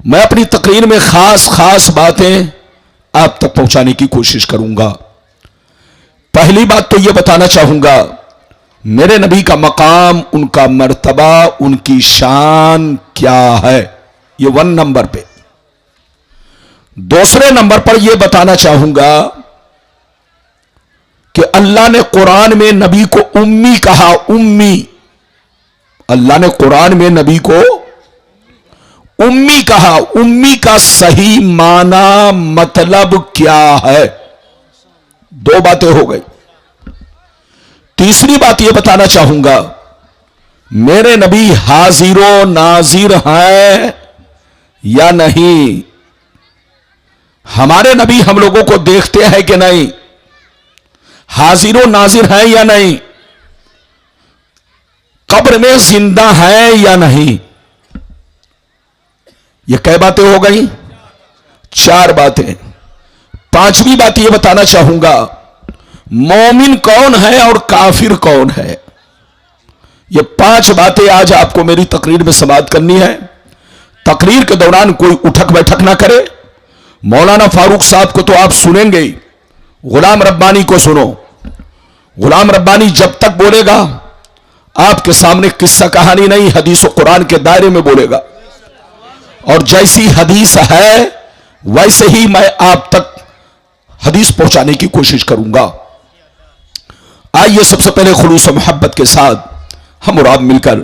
मैं अपनी तकरीर में खास खास बातें आप तक पहुंचाने की कोशिश करूंगा। पहली बात तो यह बताना चाहूंगा, मेरे नबी का मकाम, उनका मर्तबा, उनकी शान क्या है, ये 1 नंबर पे। दूसरे नंबर पर यह बताना चाहूंगा कि अल्लाह ने कुरान में नबी को उम्मी कहा। उम्मी, अल्लाह ने कुरान में नबी को उम्मी कहा। उम्मी का सही माना मतलब क्या है? 2 बातें हो गई। तीसरी बात यह बताना चाहूंगा, मेरे नबी हाजिरो नाजिर हैं या नहीं? हमारे नबी हम लोगों को देखते हैं कि नहीं? हाजिरो नाजिर हैं या नहीं? कब्र में जिंदा है या नहीं? ये कै बातें हो गई? 4 बातें। 5वीं बात यह बताना चाहूंगा, मोमिन कौन है और काफिर कौन है। ये 5 बातें आज आपको मेरी तकरीर में समाप्त करनी है। तकरीर के दौरान कोई उठक बैठक ना करे। मौलाना फारूक साहब को तो आप सुनेंगे ही, गुलाम रब्बानी को सुनो। गुलाम रब्बानी जब तक बोलेगा आपके सामने किस्सा कहानी नहीं, हदीस और कुरान के दायरे में बोलेगा, और जैसी हदीस है वैसे ही मैं आप तक हदीस पहुंचाने की कोशिश करूंगा। आइए सबसे पहले खुलूस मोहब्बत के साथ हम और आप मिलकर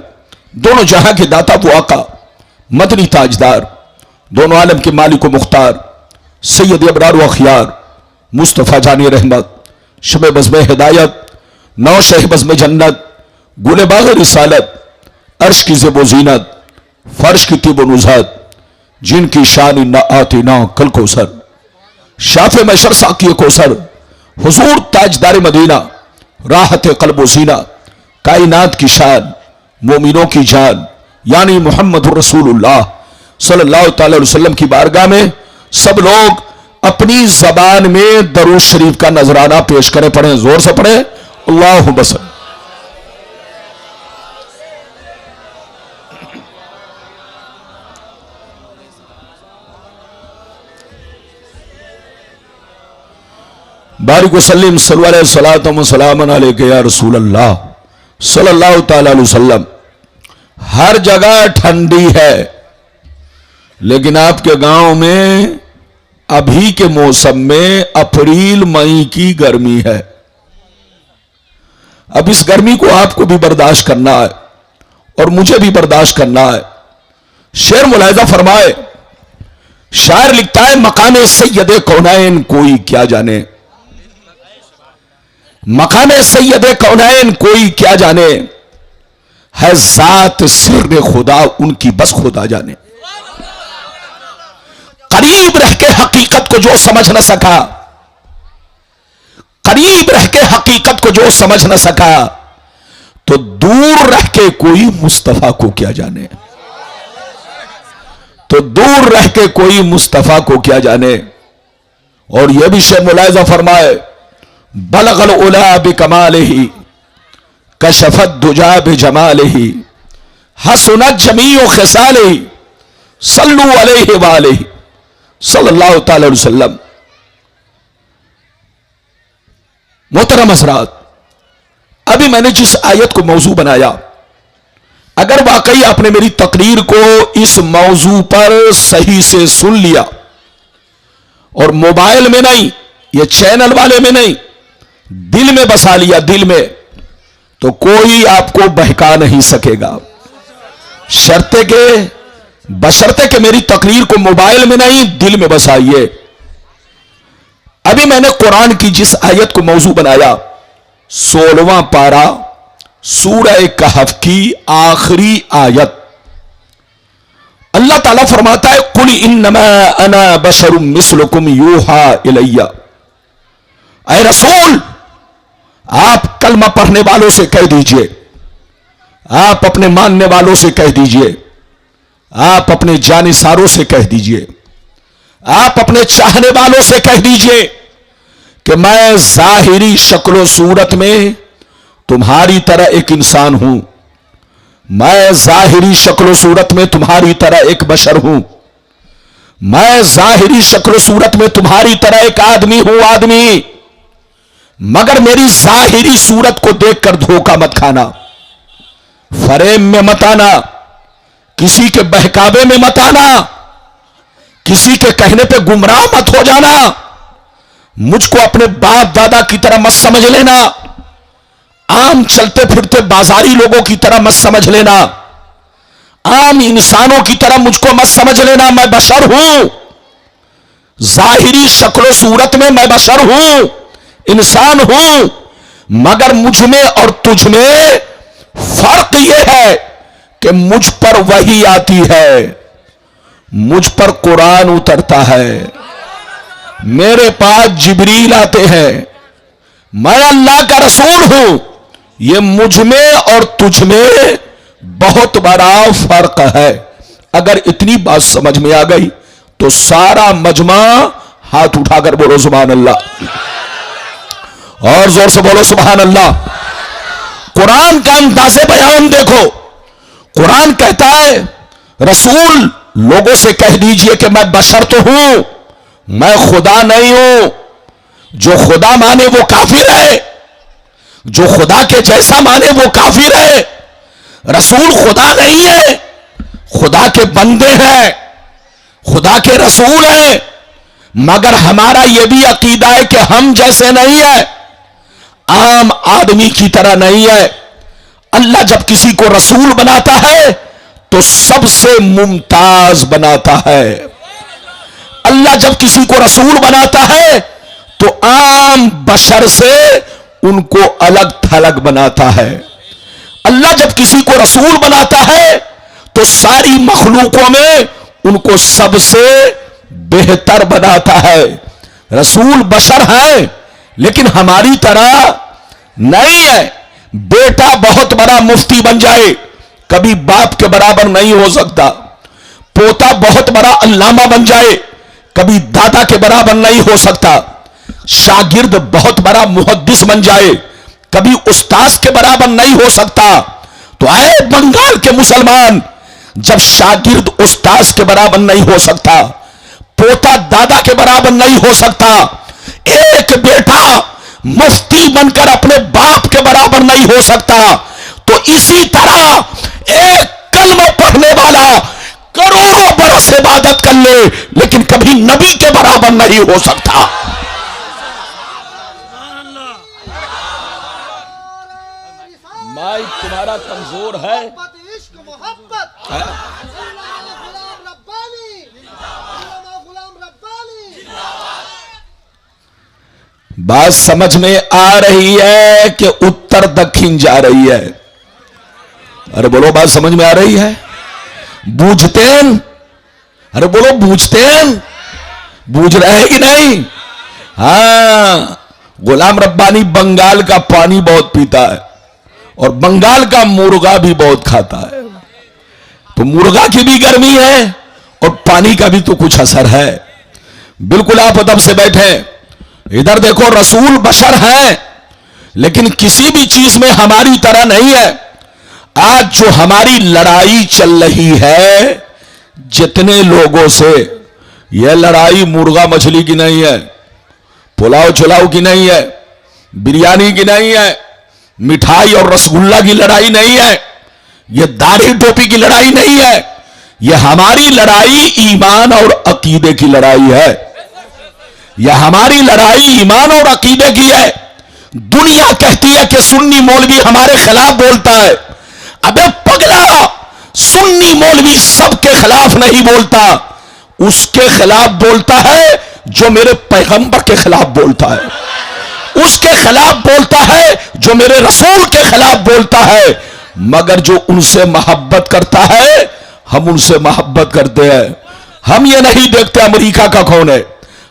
दोनों जहां के दाता वो आका, मदनी ताजदार, दोनों आलम के मालिक व मुख्तार, सैयद अबरार व अखियार, मुस्तफ़ा जानी रहमत, शब बज़्म हिदायत, नौ शह बज़्म जन्नत, गुले बाग़ रिसालत, अर्श की ज़ेब व ज़ीनत, फर्श की तीब व नुज़हत, जिनकी शान न आती ना कल कौसर, शाफ़े महशर साक़ी कौसर, हुज़ूर ताजदार मदीना, राहत क़ल्ब व सीना, कायनात की शान, मोमिनों की जान, यानी मुहम्मदुर रसूलुल्लाह सल्लल्लाहु तआला अलैहि वसल्लम की बारगाह में सब लोग अपनी जबान में दरूद शरीफ का नजराना पेश करें। पढ़ें, जोर से पढ़ें, अल्लाहुम्मा सल्ली। बारिक वसल्लिम सल्लल्लाहु सलामन अलैका या रसूल अल्लाह सल्लल्लाहु तआला अलैहि वसल्लम। हर जगह ठंडी है, लेकिन आपके गांव में अभी के मौसम में अप्रैल मई की गर्मी है। अब इस गर्मी को आपको भी बर्दाश्त करना है और मुझे भी बर्दाश्त करना है। शेर मुलाहिजा फरमाए, शायर लिखता है, मकाने सैयदे कौनैन कोई क्या जाने, मकाने सैयदे कौनैन कोई क्या जाने, है जात सिर खुदा उनकी बस खुदा जाने। करीब रह के हकीकत को जो समझ न सका, करीब रह के हकीकत को जो समझ न सका, तो दूर रह के कोई मुस्तफा को क्या जाने, तो दूर रह के कोई मुस्तफा को क्या जाने। और यह भी शेर मुलाहिजा फरमाए, बलगल उला बिकमालिही कशफत दुजा बिजमालिही हसनत जमीउ खिसालिही सल्लु अलैहि व आलिही सल्लल्लाहु तआला अलैहि वसल्लम। मोहतरम हज़रात, अभी मैंने जिस आयत को मौजू बनाया, अगर वाकई आपने मेरी तकरीर को इस मौजू पर सही से सुन लिया और मोबाइल में नहीं, ये चैनल वाले में नहीं, दिल में बसा लिया, दिल में, तो कोई आपको बहका नहीं सकेगा। शर्ते के, बशर्ते के मेरी तकरीर को मोबाइल में नहीं दिल में बसाइए। अभी मैंने कुरान की जिस आयत को मौजू बनाया, 16वां पारा सूरह कहफ की आखिरी आयत, अल्लाह ताला फरमाता है, कुल इन्नमा अना बशरुम मिस्लुकुम यूहा इलैया। ऐ रसूल, आप कलमा पढ़ने वालों से कह दीजिए, आप अपने मानने वालों से कह दीजिए, आप अपने जानिसारों से कह दीजिए, आप अपने चाहने वालों से कह दीजिए कि मैं जाहिरी शक्ल सूरत में तुम्हारी तरह एक इंसान हूं, मैं जाहिरी शक्ल सूरत में तुम्हारी तरह एक बशर हूं, मैं जाहिरी शक्ल सूरत में तुम्हारी तरह एक आदमी हूं आदमी, मगर मेरी जाहिरी सूरत को देखकर धोखा मत खाना, फरेब में मत आना, किसी के बहकावे में मत आना, किसी के कहने पे गुमराह मत हो जाना। मुझको अपने बाप दादा की तरह मत समझ लेना, आम चलते फिरते बाजारी लोगों की तरह मत समझ लेना, आम इंसानों की तरह मुझको मत समझ लेना। मैं बशर हूं, जाहिरी शक्ल सूरत में मैं बशर हूं, इंसान हूं, मगर मुझ में और तुझ में फर्क यह है कि मुझ पर वही आती है, मुझ पर कुरान उतरता है, मेरे पास जिब्रील आते हैं, मैं अल्लाह का रसूल हूं। यह मुझ में और तुझ में बहुत बड़ा फर्क है। अगर इतनी बात समझ में आ गई तो सारा मजमा हाथ उठाकर बोलो सुभान अल्लाह, और जोर से बोलो सुभान अल्लाह। कुरान का अंदाज़े बयान देखो, कुरान कहता है रसूल लोगों से कह दीजिए कि मैं बशर तो हूं, मैं खुदा नहीं हूं। जो खुदा माने वो काफिर है, जो खुदा के जैसा माने वो काफिर है। रसूल खुदा नहीं है, खुदा के बंदे हैं, खुदा के रसूल हैं, मगर हमारा यह भी अकीदा है कि हम जैसे नहीं है, आम आदमी की तरह नहीं है। अल्लाह जब किसी को रसूल बनाता है तो सबसे मुमताज बनाता है। अल्लाह जब किसी को रसूल बनाता है तो आम बशर से उनको अलग थलग बनाता है। अल्लाह जब किसी को रसूल बनाता है तो सारी मखलूकों में उनको सबसे बेहतर बनाता है। रसूल बशर हैं लेकिन हमारी तरह नहीं है। बेटा बहुत बड़ा मुफ्ती बन जाए कभी बाप के बराबर नहीं हो सकता, पोता बहुत बड़ा अल्लामा बन जाए कभी दादा के बराबर नहीं हो सकता, शागिर्द बहुत बड़ा मुहद्दिस बन जाए कभी उस्ताद के बराबर नहीं हो सकता। तो आए बंगाल के मुसलमान, जब शागिर्द उस्ताद के बराबर नहीं हो सकता, पोता दादा के बराबर नहीं हो सकता, एक बेटा मुफ्ती बनकर अपने बाप के बराबर नहीं हो सकता, तो इसी तरह एक कलमा पढ़ने वाला करोड़ों बरस इबादत कर ले लेकिन कभी नबी के बराबर नहीं हो सकता। माइक तुम्हारा कमजोर है। बात समझ में आ रही है कि उत्तर दक्षिण जा रही है? अरे बोलो, बात समझ में आ रही है? बूझते हैं? अरे बोलो, बूझते हैं? बूझ रहे हैं कि नहीं? हाँ, गुलाम रब्बानी बंगाल का पानी बहुत पीता है और बंगाल का मुर्गा भी बहुत खाता है, तो मुर्गा की भी गर्मी है और पानी का भी तो कुछ असर है। बिल्कुल आप अदब से बैठे, इधर देखो, रसूल बशर हैं लेकिन किसी भी चीज में हमारी तरह नहीं है। आज जो हमारी लड़ाई चल रही है जितने लोगों से, यह लड़ाई मुर्गा मछली की नहीं है, पुलाव चुलाव की नहीं है, बिरयानी की नहीं है, मिठाई और रसगुल्ला की लड़ाई नहीं है, यह दाढ़ी टोपी की लड़ाई नहीं है। यह हमारी लड़ाई ईमान और अकीदे की लड़ाई है। यह हमारी लड़ाई ईमान और अकीदे की है। दुनिया कहती है कि सुन्नी मौलवी हमारे खिलाफ बोलता है। अबे पगला, सुन्नी मौलवी सबके खिलाफ नहीं बोलता, उसके खिलाफ बोलता है जो मेरे पैगंबर के खिलाफ बोलता है, उसके खिलाफ बोलता है जो मेरे रसूल के खिलाफ बोलता है। मगर जो उनसे मोहब्बत करता है हम उनसे मोहब्बत करते हैं। हम ये नहीं देखते अमेरिका का कौन है,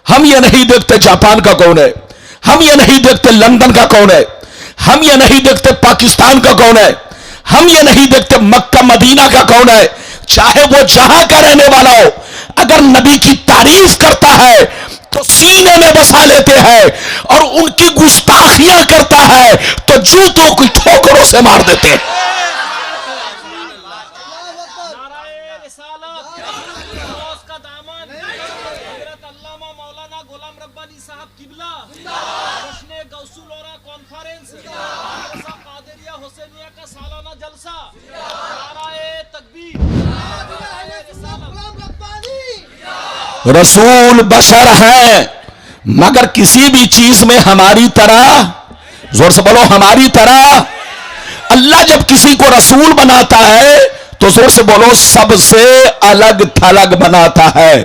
हम ये नहीं देखते जापान का कौन है, हम ये नहीं देखते लंदन का कौन है, हम ये नहीं देखते पाकिस्तान का कौन है, हम ये नहीं देखते मक्का मदीना का कौन है। चाहे वो जहां का रहने वाला हो, अगर नबी की तारीफ करता है तो सीने में बसा लेते हैं और उनकी गुस्ताखियां करता है तो जूतों की ठोकरों से मार देते हैं। साहब किबला, जश्न गौसुलोरा कॉन्फ्रेंस, जलसा कादरिया हुसैनिया का सालाना जलसा, नाराए तकबीर, रसूल बशर है मगर किसी भी चीज में हमारी तरह, जोर से बोलो हमारी तरह। अल्लाह जब किसी को रसूल बनाता है तो जोर से बोलो सबसे अलग थलग बनाता है।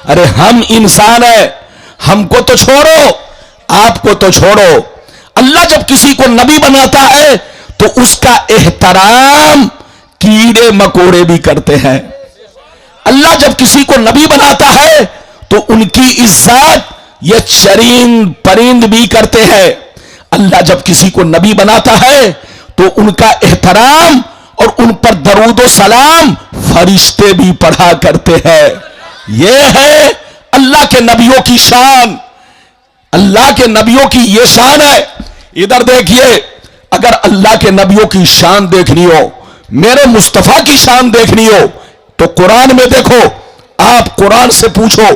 अरे हम इंसान है, हमको तो छोड़ो, आपको तो छोड़ो। अल्लाह जब किसी को नबी बनाता है तो उसका एहतराम कीड़े मकोड़े भी करते हैं। अल्लाह जब किसी को नबी बनाता है तो उनकी इज्जत ये चरिंद परिंद भी करते हैं। अल्लाह जब किसी को नबी बनाता है तो उनका एहतराम और उन पर दरूद व सलाम फरिश्ते भी पढ़ा करते हैं। यह है अल्लाह के नबियों की शान। अल्लाह के नबियों की यह शान है। इधर देखिए, अगर अल्लाह के नबियों की शान देखनी हो, मेरे मुस्तफा की शान देखनी हो तो कुरान में देखो। आप कुरान से पूछो,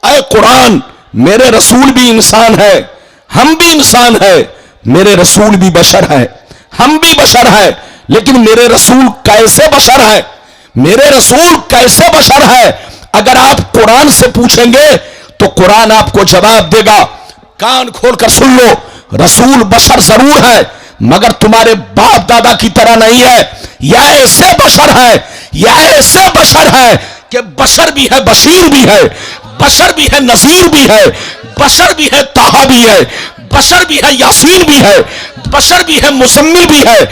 ऐ कुरान मेरे रसूल भी इंसान है, हम भी इंसान है, मेरे रसूल भी बशर है, हम भी बशर है, लेकिन मेरे रसूल कैसे बशर है, मेरे रसूल कैसे बशर है? अगर आप कुरान से पूछेंगे तो कुरान आपको जवाब देगा। कान खोलकर सुन लो, रसूल बशर जरूर है मगर तुम्हारे बाप दादा की तरह नहीं है। या ऐसे बशर है, या ऐसे बशर है कि बशर भी है, बशीर भी है, बशर भी है, नजीर भी है, बशर भी है, ताहा भी है, बशर भी है, यासीन भी है, बशर भी है, मुसम्मिल भी है,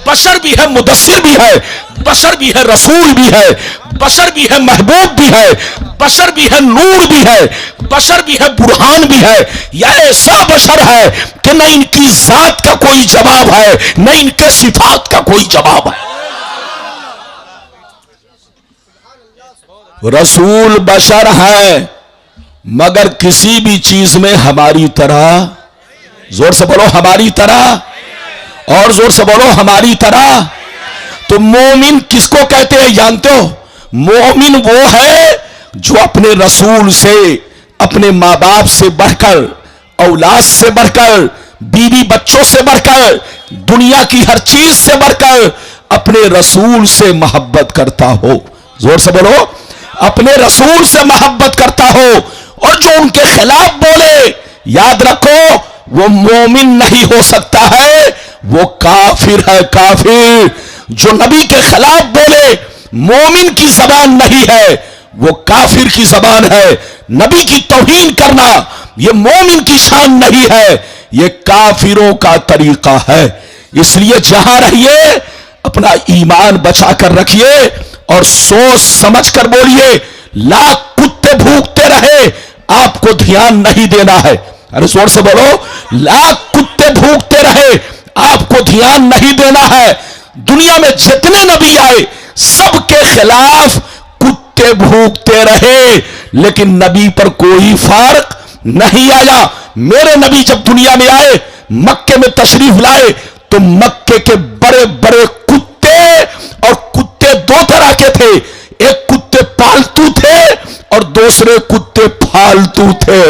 बशर भी है, मुदस्सिर भी है, बशर भी है, रसूल भी है, बशर भी है, महबूब भी है, बशर भी है, नूर भी है, बशर भी है, बुरहान भी है। यह ऐसा बशर है कि न इनकी जात का कोई जवाब है, न इनके सिफात का कोई जवाब है। रसूल बशर है मगर किसी भी चीज में हमारी तरह, जोर से बोलो हमारी तरह, और जोर से बोलो हमारी तरह। तो मोमिन किसको कहते हैं जानते हो? मोमिन वो है जो अपने रसूल से, अपने मां बाप से बढ़कर, औलाद से बढ़कर, बीवी बच्चों से बढ़कर, दुनिया की हर चीज से बढ़कर अपने रसूल से मोहब्बत करता हो। जोर से बोलो, अपने रसूल से मोहब्बत करता हो। और जो उनके खिलाफ बोले, याद रखो वो मोमिन नहीं हो सकता है, वो काफिर है, काफिर। जो नबी के खिलाफ बोले, मोमिन की जबान नहीं है, वो काफिर की जबान है। नबी की तौहीन करना ये मोमिन की शान नहीं है, ये काफिरों का तरीका है। इसलिए जहां रहिए अपना ईमान बचा कर रखिए और सोच समझ कर बोलिए। लाख कुत्ते भूखते रहे, आपको ध्यान नहीं देना है। अरे जोर से बोलो, लाख कुत्ते भूखते रहे, आपको ध्यान नहीं देना है। दुनिया में जितने नबी आए सबके खिलाफ कुत्ते भूखते रहे, लेकिन नबी पर कोई फर्क नहीं आया। मेरे नबी जब दुनिया में आए, मक्के में तशरीफ लाए, तो मक्के के बड़े बड़े कुत्ते, और कुत्ते दो तरह के थे, एक कुत्ते पालतू थे और दूसरे कुत्ते फालतू थे।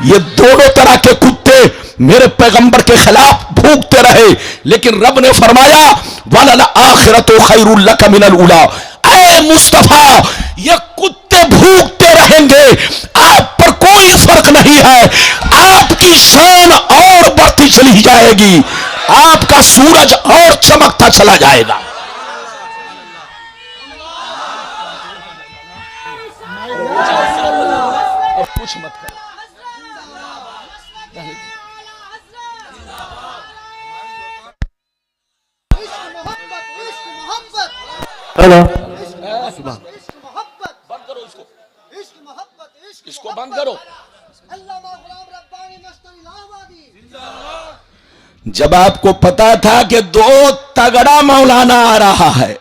ये दोनों तरह के कुत्ते मेरे पैगंबर के खिलाफ भूखते रहे, लेकिन रब ने फरमाया वलल आखिरतु खैरुल लक मिनल उला। ऐ मुस्तफा, ये कुत्ते भूखते रहेंगे, आप पर कोई फर्क नहीं है। आपकी शान और बढ़ती चली जाएगी, आपका सूरज और चमकता चला जाएगा। कुछ मत करो। हेलो, बंद करो इसको, इसको बंद करो। जब आपको पता था कि दो तगड़ा मौलाना आ रहा है,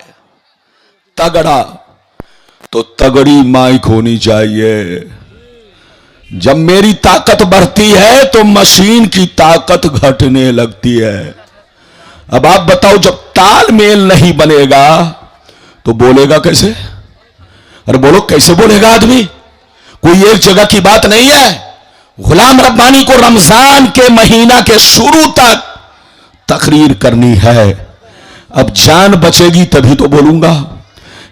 तगड़ा, तो तगड़ी माइक होनी चाहिए। जब मेरी ताकत बढ़ती है तो मशीन की ताकत घटने लगती है। अब आप बताओ, जब तालमेल नहीं बनेगा तो बोलेगा कैसे? अरे बोलो, कैसे बोलेगा आदमी? कोई एक जगह की बात नहीं है, गुलाम रब्बानी को रमजान के महीना के शुरू तक तकरीर करनी है। अब जान बचेगी तभी तो बोलूंगा,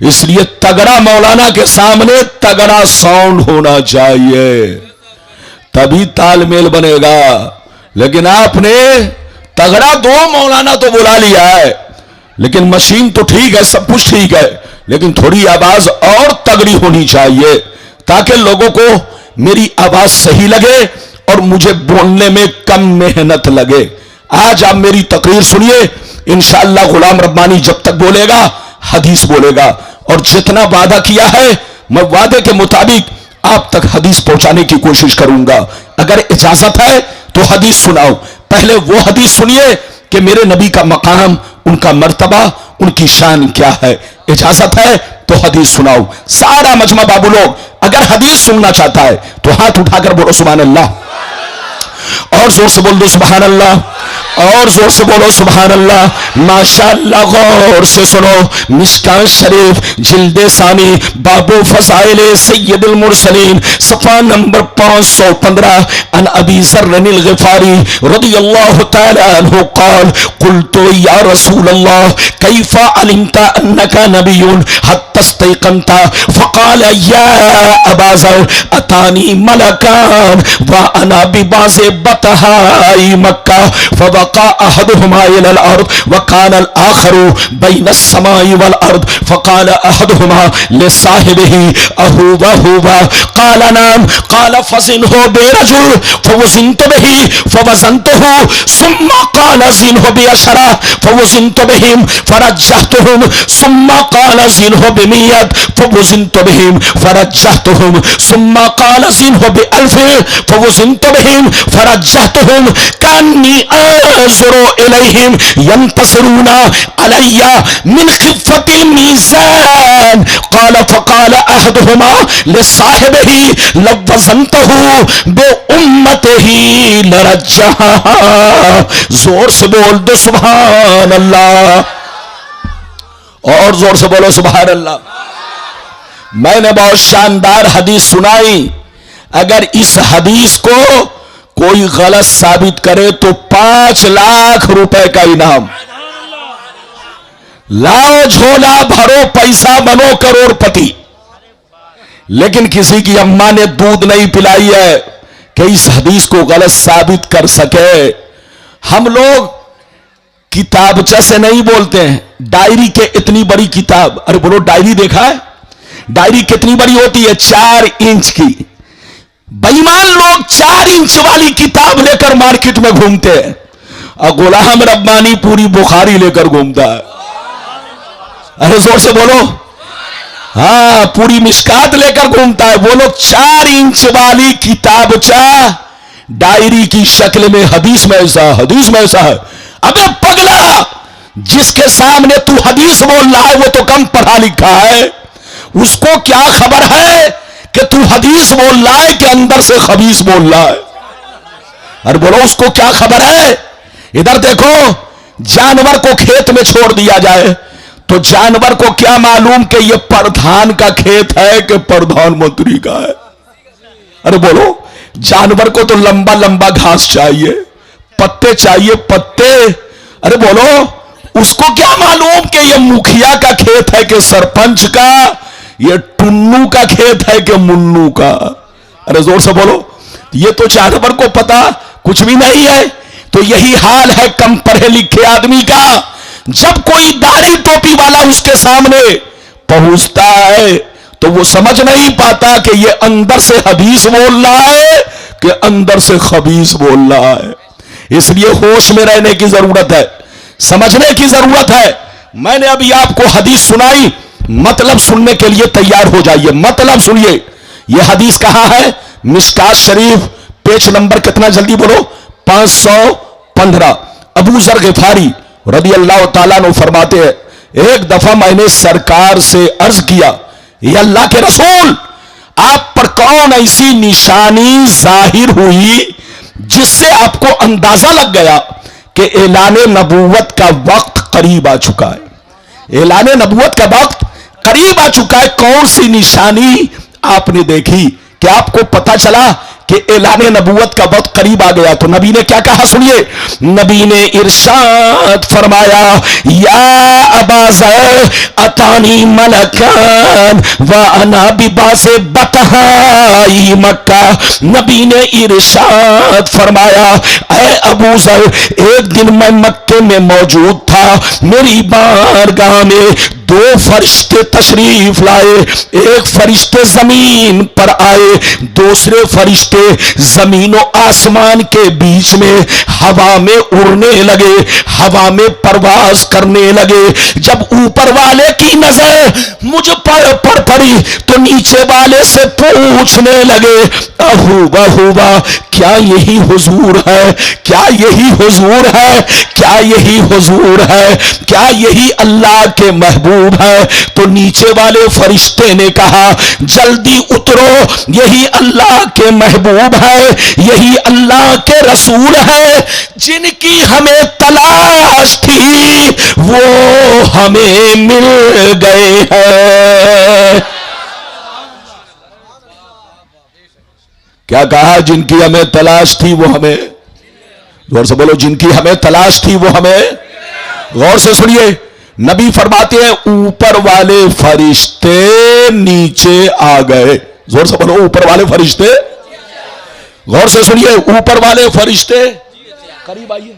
इसलिए तगड़ा मौलाना के सामने तगड़ा साउंड होना चाहिए, तभी तालमेल बनेगा। लेकिन आपने तगड़ा दो मौलाना तो बुला लिया है, लेकिन मशीन तो ठीक है, सब कुछ ठीक है, लेकिन थोड़ी आवाज और तगड़ी होनी चाहिए ताकि लोगों को मेरी आवाज सही लगे और मुझे बोलने में कम मेहनत लगे। आज आप मेरी तकरीर सुनिए, इंशाअल्लाह गुलाम रब्बानी जब तक बोलेगा हदीस बोलेगा, और जितना वादा किया है मैं वादे के मुताबिक आप तक हदीस पहुंचाने की कोशिश करूंगा। अगर इजाजत है तो हदीस सुनाओ। पहले वो हदीस सुनिए कि मेरे नबी का मकाम, उनका मर्तबा, उनकी शान क्या है। इजाजत है तो हदीस सुनाओ। सारा मजमा बाबू लोग अगर हदीस सुनना चाहता है तो हाथ उठाकर बोलो सुभान अल्लाह, और जोर से बोल दो सुभान अल्लाह, और जोर से बोलो सुभान अल्लाह। माशाअल्लाह, गौर से सुनो। मिशकात शरीफ जिल्दे सानी बाबू फज़ाइल सय्यदुल मुरसलीन सफ़ा नंबर 515 अन अबी ज़र्रिल ग़िफ़ारी रज़ियल्लाहु तआला अन्हु क़ाल क़ुल्तु या रसूलल्लाह कैफ़ अलिमता अन्नका नबियुन हत्ता इस्तयक़नता फ़क़ाल या अबा ज़र अतानी मलकान व अना बिबाज़ि बतहाई मक्का फवक़ा अहदुहुमा इलल अर्द व काना अल आखरु बैन अस्समाई वल अर्द फ़क़ाल अहदुहुमा लिसाहिबिही अहुवा हुवा क़ाल नाम क़ाल फ़ज़िनहु बिरजुल फ़वज़िनतु बिही फ़वज़नतुहु सुम्मा क़ाल ज़िनहु बिअशरा फ़वज़िनतु बिहिम फ़रज्जहतुहुम सुम्मा क़ाल ज़िनहु बिमियत फ़वज़िनतु बिहिम फ़रज्जहतुहुम सुम्मा क़ाल ज़िनहु बिअल्फ़िन फ़वज़िनतु बिहिम फ़रज्जहतुहुम कान्नी अंज़ुरु इलैहिम यंतसिरूना अलैया मिन ख़िफ़्फ़तिल मीज़ान क़ाल फ़क़ाल अहदुहुमा लिसाहिबिही लव वज़नतहु बिउम्मतिही लरज्जहा। जोर से बोल दो सुभान अल्लाह, और जोर से बोलो सुभान अल्लाह। मैंने बहुत शानदार हदीस सुनाई, अगर इस हदीस को कोई गलत साबित करे तो 5 लाख रुपए का इनाम। लाओ झोला भरो पैसा बनो करोड़पति। लेकिन किसी की अम्मा ने दूध नहीं पिलाई है कि इस हदीस को गलत साबित कर सके। हम लोग किताबचा से नहीं बोलते हैं, डायरी के इतनी बड़ी किताब, अरे बोलो डायरी देखा है? डायरी कितनी बड़ी होती है? 4 इंच की। बेईमान लोग 4 इंच वाली किताब लेकर मार्केट में घूमते हैं, और गुलाम रब्बानी पूरी बुखारी लेकर घूमता है। अरे जोर से बोलो, हाँ, पूरी मिशकात लेकर घूमता है। वो लोग 4 इंच वाली किताबचा डायरी की शक्ल में हदीस में ऐसा, हदीस में ऐसा है। अबे पगला, जिसके सामने तू हदीस बोल रहा है वो तो कम पढ़ा लिखा है, उसको क्या खबर है कि तू हदीस बोल रहा है कि अंदर से खबीस बोल रहा है। अरे बोलो, उसको क्या खबर है? इधर देखो, जानवर को खेत में छोड़ दिया जाए तो जानवर को क्या मालूम कि यह प्रधान का खेत है कि प्रधानमंत्री का है। अरे बोलो, जानवर को तो लंबा लंबा घास चाहिए, पत्ते चाहिए, पत्ते। अरे बोलो, उसको क्या मालूम कि यह मुखिया का खेत है कि सरपंच का, ये टुन्नू का खेत है कि मुन्नू का। अरे जोर से बोलो, ये तो जानवर को पता कुछ भी नहीं है। तो यही हाल है कम पढ़े लिखे आदमी का। जब कोई दाढ़ी टोपी वाला उसके सामने पहुंचता है तो वो समझ नहीं पाता कि ये अंदर से हदीस बोल रहा है कि अंदर से खबीस बोल रहा है। इसलिए होश में रहने की जरूरत है, समझने की जरूरत है। मैंने अभी आपको हदीस सुनाई, मतलब सुनने के लिए तैयार हो जाइए। मतलब सुनिए, यह हदीस कहां है? मिशकात शरीफ, पेज नंबर कितना, जल्दी बोलो, 515। अबू ज़र ग़िफ़ारी रज़ियल्लाहु ताला अन्हु फरमाते हैं, एक दफा मैंने सरकार से अर्ज किया, ये अल्लाह के रसूल, आप पर कौन ऐसी निशानी जाहिर हुई जिससे आपको अंदाजा लग गया कि ऐलान नबूवत का वक्त करीब आ चुका है। ऐलान नबूवत का वक्त करीब आ चुका है। कौन सी निशानी आपने देखी कि आपको पता चला कि ऐलाने नबूवत का वक्त करीब आ गया, तो नबी ने क्या कहा सुनिए। नबी ने इरशाद फरमाया, या अबा ज़र अतानी मलकान व अना बिबासे बतहाई मक्का। नबी ने इरशाद फरमाया, ऐ अबू ज़र, एक दिन मैं मक्के में मौजूद था, मेरी बारगाह में दो फरिश्ते तशरीफ लाए। एक फरिश्ते जमीन पर आए, दूसरे फरिश्ते जमीन और आसमान के बीच में हवा में उड़ने लगे, हवा में परवाज करने लगे। जब ऊपर वाले की नजर मुझ पर पड़ी तो नीचे वाले से पूछने लगे, अहूबा हुआ, क्या यही हुजूर है? क्या यही हुजूर है? क्या यही हुजूर है? क्या यही अल्लाह के महबूब है? तो नीचे वाले फरिश्ते ने कहा, जल्दी उतरो, यही अल्लाह के महबूब है, यही अल्लाह के रसूल है, जिनकी हमें तलाश थी वो हमें मिल गए हैं। क्या कहा? जिनकी हमें तलाश थी वो हमें, जोर से बोलो, जिनकी हमें तलाश थी वो हमें। गौर से सुनिए, नबी फरमाते हैं ऊपर वाले फरिश्ते नीचे आ गए। जोर से बोलो, ऊपर वाले फरिश्ते। गौर से सुनिए, ऊपर वाले फरिश्ते करीब आइए,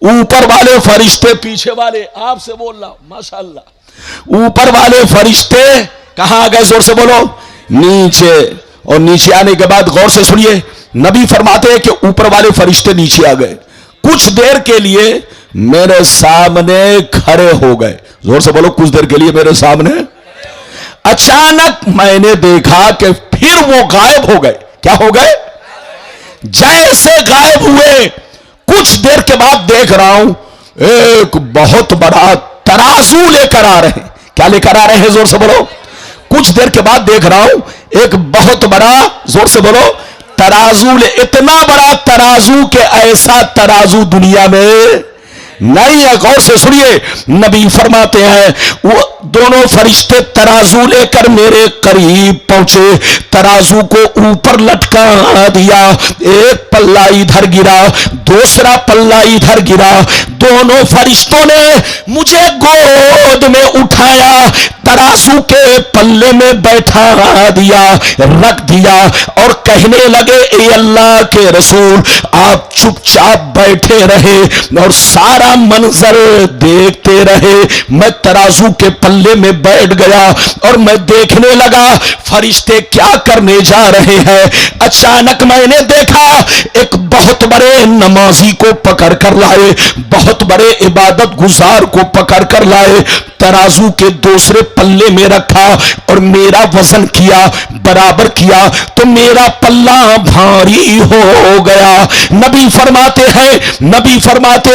ऊपर वाले फरिश्ते पीछे वाले, आपसे बोल रहा हूं, माशाअल्लाह। ऊपर वाले फरिश्ते कहां आ गए? जोर से बोलो, नीचे। और नीचे आने के बाद गौर से सुनिए, नबी फरमाते हैं कि ऊपर वाले फरिश्ते नीचे आ गए, कुछ देर के लिए मेरे सामने खड़े हो गए। जोर से बोलो, कुछ देर के लिए मेरे सामने। अचानक मैंने देखा कि फिर वो गायब हो गए। क्या हो गए? जैसे गायब हुए, कुछ देर के बाद देख रहा हूं एक बहुत बड़ा तराजू लेकर आ रहे हैं। क्या लेकर आ रहे हैं? जोर से बोलो। कुछ देर के बाद देख रहा हूं एक बहुत बड़ा, जोर से बोलो, तराजू। इतना बड़ा तराजू के ऐसा तराजू दुनिया में नहीं है। गौर से सुनिए, नबी फरमाते हैं वो दोनों फरिश्ते तराजू लेकर मेरे करीब पहुंचे, तराजू को ऊपर लटका दिया, एक पल्ला इधर गिरा, दूसरा पल्ला इधर गिरा। दोनों फरिश्तों ने मुझे गोद में उठाया, तराजू के पल्ले में बैठा दिया, रख दिया और कहने लगे, ए अल्लाह के रसूल, आप चुपचाप बैठे रहे और सारा मंजर देखते रहे। मैं तराजू के पल्ले में बैठ गया और मैं देखने लगा फरिश्ते क्या करने जा रहे हैं। अचानक मैंने देखा एक बहुत बड़े नमाजी को पकड़ कर लाए, बहुत बड़े इबादत गुजार को पकड़ कर लाए, तराजू के दूसरे पल्ले में रखा और मेरा वजन किया, बराबर किया तो मेरा पल्ला भारी हो गया। नबी फरमाते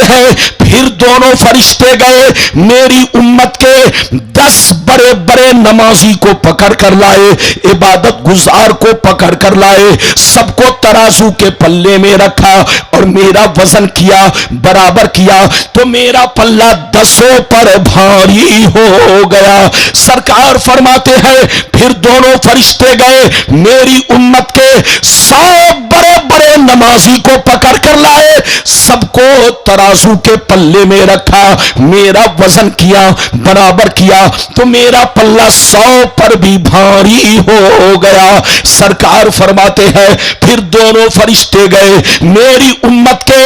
हैं फिर दोनों फरिश्ते गए, मेरी उम्मत के 10 बड़े बड़े नमाजी को पकड़ कर लाए, इबादत गुजार को पकड़ कर लाए, सबको तराजू के पल्ले में रखा और मेरा वजन किया, बराबर किया तो मेरा पल्ला 10 पर भारी हो गया। सरकार फरमाते हैं फिर दोनों फरिश्ते गए, मेरी उम्मत के 100 बड़े बड़े नमाजी को पकड़ कर लाए, सबको तराजू के पल्ले में रखा, मेरा वजन किया, बराबर किया तो मेरा पल्ला 100 पर भी भारी हो गया। सरकार फरमाते हैं फिर दोनों फरिश्ते गए, मेरी उम्मत के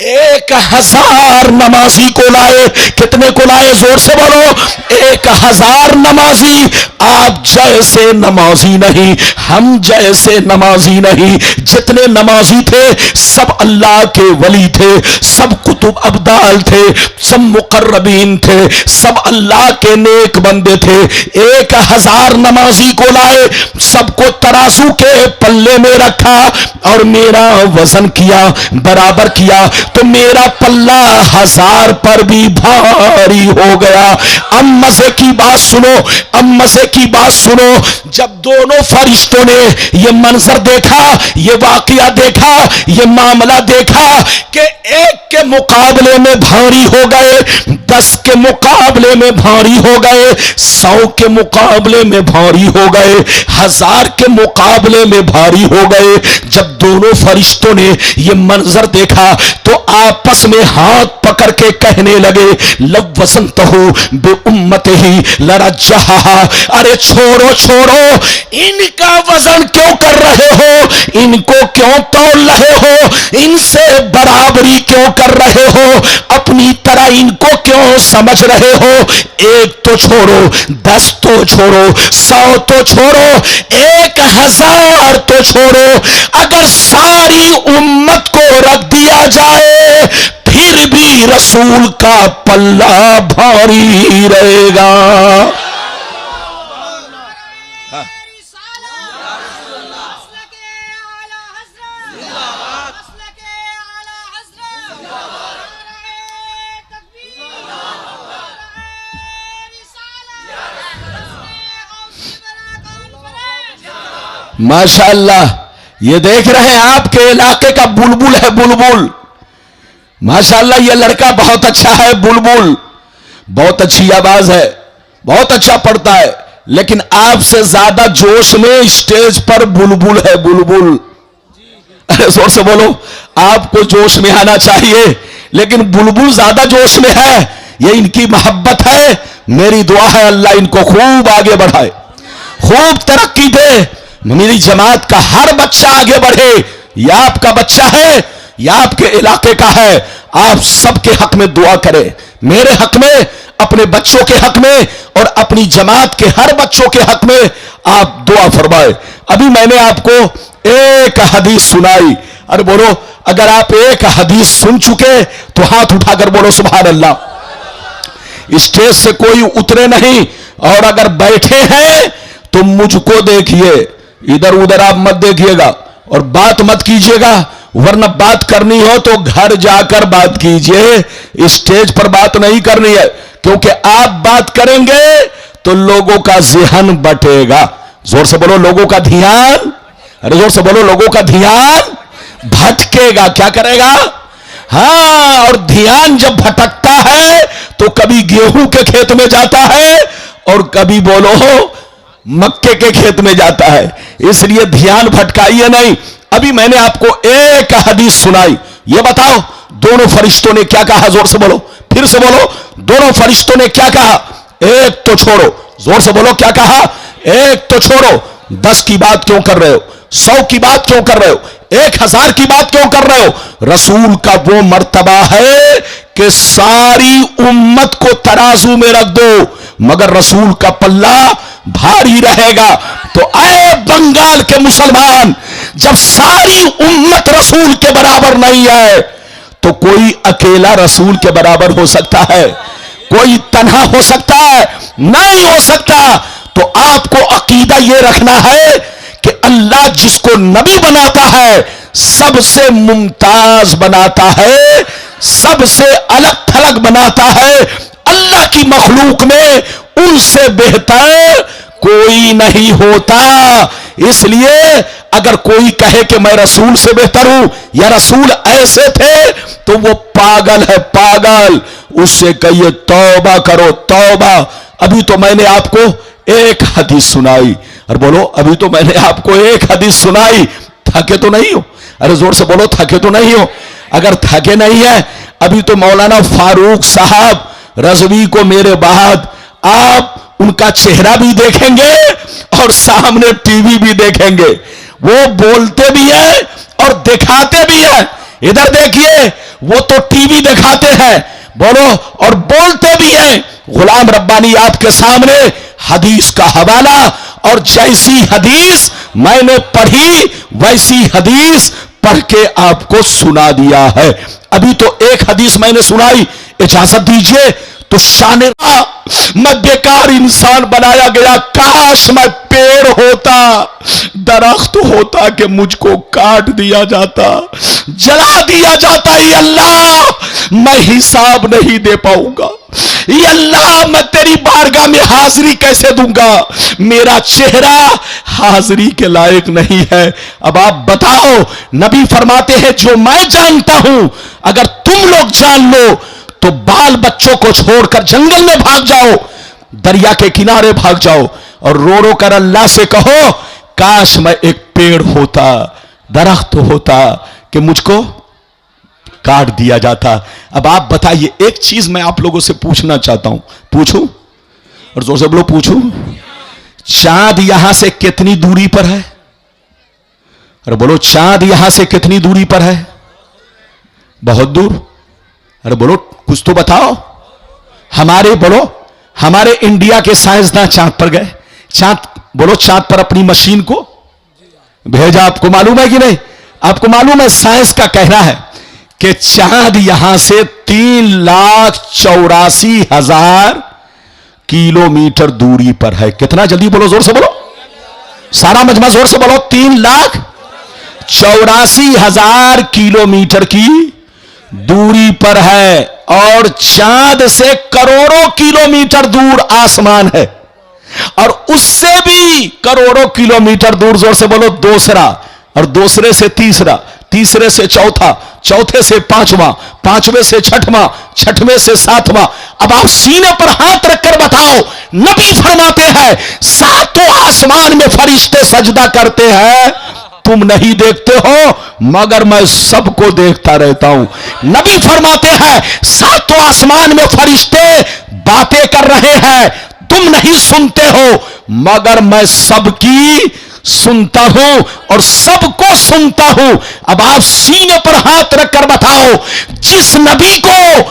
1000 नमाजी को लाए। कितने को लाए? जोर से बोलो, 1000 नमाजी। आप जैसे नमाजी नहीं, हम जैसे नमाजी नहीं, जितने नमाजी थे सब अल्लाह के वली थे, सब कुतुब अब्दाल थे, सब मुकर्रबीन थे, सब अल्लाह के नेक बंदे थे। 1000 नमाजी को लाए, सबको तराजू के पल्ले में रखा और मेरा वजन किया, बराबर किया तो मेरा पल्ला 1000 पर भी भारी हो गया। अब मजे की बात सुनो, अब मजे की बात सुनो, जब दोनों फरिश्तों ने यह मंजर देखा, यह वाकया देखा, यह मामला देखा कि एक के मुकाबले में भारी हो गए, 10 के मुकाबले में भारी हो गए, 100 के मुकाबले में भारी हो गए, 1000 के मुकाबले में भारी हो गए। जब दोनों फरिश्तों ने यह मंजर देखा तो आपस में हाथ पकड़ के कहने लगे, लव वसंत हो बे उम्मत ही लड़ा जहा, अरे छोड़ो छोड़ो, इनका वजन क्यों कर रहे हो, इनको क्यों तौल रहे हो, इनसे बराबरी क्यों कर रहे हो, अपनी तरह इनको क्यों समझ रहे हो। एक तो छोड़ो, 10 तो छोड़ो, 100 तो छोड़ो, 1000 तो छोड़ो, अगर सारी उम्मत को रख दिया जाए फिर भी रसूल का पल्ला भारी रहेगा। माशाअल्लाह, ये देख रहे हैं आपके इलाके का बुलबुल है, बुलबुल। माशाअल्लाह, ये लड़का बहुत अच्छा है, बुलबुल, बहुत अच्छी आवाज है, बहुत अच्छा पढ़ता है, लेकिन आपसे ज्यादा जोश में स्टेज पर बुलबुल है, बुलबुल। अरे जोर से बोलो, आपको जोश में आना चाहिए, लेकिन बुलबुल ज्यादा जोश में है। ये इनकी मोहब्बत है। मेरी दुआ है अल्लाह इनको खूब आगे बढ़ाए, खूब तरक्की दे, मेरी जमात का हर बच्चा आगे बढ़े। यह आपका बच्चा है, यह आपके इलाके का है। आप सबके हक में दुआ करें, मेरे हक में, अपने बच्चों के हक में और अपनी जमात के हर बच्चों के हक में आप दुआ फरमाए। अभी मैंने आपको एक हदीस सुनाई। अरे बोलो, अगर आप एक हदीस सुन चुके तो हाथ उठाकर बोलो सुभान अल्लाह। स्टेज से कोई उतरे नहीं, और अगर बैठे हैं तो मुझको देखिए, इधर उधर आप मत देखिएगा और बात मत कीजिएगा, वरना बात करनी हो तो घर जाकर बात कीजिए, स्टेज पर बात नहीं करनी है, क्योंकि आप बात करेंगे तो लोगों का ज़हन बटेगा। जोर से बोलो, लोगों का ध्यान, अरे जोर से बोलो, लोगों का ध्यान भटकेगा। क्या करेगा? हाँ, और ध्यान जब भटकता है तो कभी गेहूं के खेत में जाता है और कभी बोलो मक्के के खेत में जाता है। इसलिए ध्यान भटकाइए नहीं। अभी मैंने आपको एक हदीस सुनाई, ये बताओ दोनों फरिश्तों ने क्या कहा? जोर से बोलो, फिर से बोलो, दोनों फरिश्तों ने क्या कहा? एक तो छोड़ो। जोर से बोलो, क्या कहा? एक तो छोड़ो। 10 की बात क्यों कर रहे हो? 100 की बात क्यों कर रहे हो? 1000 की बात क्यों कर रहे हो? रसूल का वो मर्तबा है कि सारी उम्मत को तराजू में रख दो, मगर रसूल का पल्ला भारी रहेगा। तो आए बंगाल के मुसलमान, जब सारी उम्मत रसूल के बराबर नहीं है तो कोई अकेला रसूल के बराबर हो सकता है? कोई तन्हा हो सकता है? नहीं हो सकता। तो आपको अकीदा यह रखना है कि अल्लाह जिसको नबी बनाता है सबसे मुमताज बनाता है, सबसे अलग थलग बनाता है। अल्लाह की मखलूक में उनसे बेहतर कोई नहीं होता। इसलिए अगर कोई कहे कि मैं रसूल से बेहतर हूं या रसूल ऐसे थे तो वो पागल है, पागल। उससे कहिए तौबा करो, तौबा। अभी तो मैंने आपको एक हदीस सुनाई, और बोलो अभी तो मैंने आपको एक हदीस सुनाई। थके तो नहीं हो? अरे जोर से बोलो, थके तो नहीं हो? अगर थके नहीं है, अभी तो मौलाना फारूक साहब रज़वी को मेरे बाद आप उनका चेहरा भी देखेंगे और सामने टीवी भी देखेंगे। वो बोलते भी हैं और दिखाते भी हैं। इधर देखिए, वो तो टीवी दिखाते हैं, बोलो, और बोलते भी हैं। गुलाम रब्बानी आपके सामने हदीस का हवाला, और जैसी हदीस मैंने पढ़ी वैसी हदीस पढ़ के आपको सुना दिया है। अभी तो एक हदीस मैंने सुनाई, इजाजत दीजिए तो शाने मैं बेकार इंसान बनाया गया। काश मैं पेड़ होता, दरख्त होता कि मुझको काट दिया जाता, जला दिया जाता। ये अल्लाह, मैं हिसाब नहीं दे पाऊंगा। ये अल्लाह, मैं तेरी बारगाह में हाजिरी कैसे दूंगा? मेरा चेहरा हाजिरी के लायक नहीं है। अब आप बताओ, नबी फरमाते हैं जो मैं जानता हूं अगर तुम लोग जान लो तो बाल बच्चों को छोड़कर जंगल में भाग जाओ, दरिया के किनारे भाग जाओ और रो रो कर अल्लाह से कहो, काश मैं एक पेड़ होता, दरख्त होता कि मुझको काट दिया जाता। अब आप बताइए, एक चीज मैं आप लोगों से पूछना चाहता हूं, पूछूं? और जोर से बोलो, पूछूं? चांद यहां से कितनी दूरी पर है? अरे बोलो, चांद यहां से कितनी दूरी पर है? बहुत दूर। अरे बोलो, कुछ तो बताओ। हमारे इंडिया के साइंसदान चांद पर गए। बोलो, चांद पर अपनी मशीन को भेजा। आपको मालूम है कि नहीं? आपको मालूम है, साइंस का कहना है कि चांद यहां से 3,84,000 किलोमीटर दूरी पर है। कितना? जल्दी बोलो, जोर से बोलो, सारा मजमा जोर से बोलो। 3,84,000 किलोमीटर की दूरी पर है और चांद से करोड़ों किलोमीटर दूर आसमान है और उससे भी करोड़ों किलोमीटर दूर, जोर से बोलो, दूसरा, और दूसरे से तीसरा, तीसरे से चौथा, चौथे से पांचवां, पांचवें से छठवां, छठवें से सातवां। अब आप सीने पर हाथ रखकर बताओ, नबी फरमाते हैं सातों आसमान में फरिश्ते सजदा करते हैं, तुम नहीं देखते हो मगर मैं सबको देखता रहता हूं। नबी फरमाते हैं सातों आसमान में फरिश्ते बातें कर रहे हैं, तुम नहीं सुनते हो मगर मैं सबकी सुनता हूं और सबको सुनता हूं। अब आप सीने पर हाथ रखकर बताओ, जिस नबी को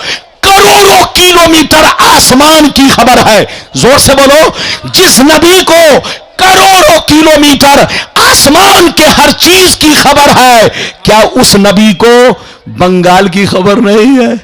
करोड़ों किलोमीटर आसमान की खबर है, जोर से बोलो, जिस नबी को करोड़ों किलोमीटर आसमान के हर चीज की खबर है, क्या उस नबी को बंगाल की खबर नहीं है?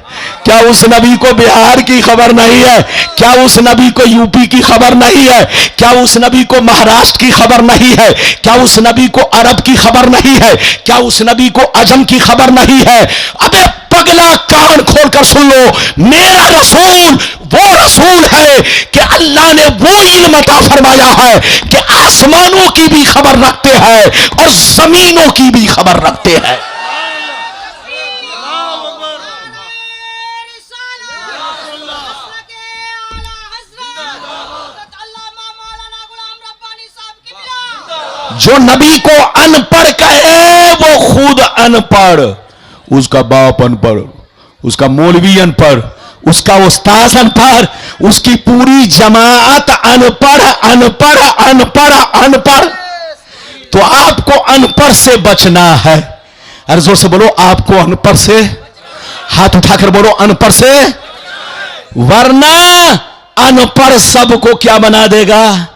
क्या उस नबी को बिहार की खबर नहीं है? क्या उस नबी को यूपी की खबर नहीं है? क्या उस नबी को महाराष्ट्र की खबर नहीं है? क्या उस नबी को अरब की खबर नहीं है? क्या उस नबी को अजम की खबर नहीं है? अबे पगला, कान खोलकर सुन लो, मेरा रसूल वो रसूल है कि अल्लाह ने वो इल्म अता फरमाया है कि आसमानों की भी खबर रखते हैं और जमीनों की भी खबर रखते हैं। जो नबी को अनपढ़ कहे वो खुद अनपढ़, उसका बाप अनपढ़, उसका मौलवी अनपढ़, उसका उस्ताद अनपढ़, उसकी पूरी जमात अनपढ़ अनपढ़ अनपढ़ अनपढ़। तो आपको अनपढ़ से बचना है। अरे जोर से बोलो, आपको अनपढ़ से, हाथ उठाकर बोलो, अनपढ़ से, वरना अनपढ़ सबको क्या बना देगा?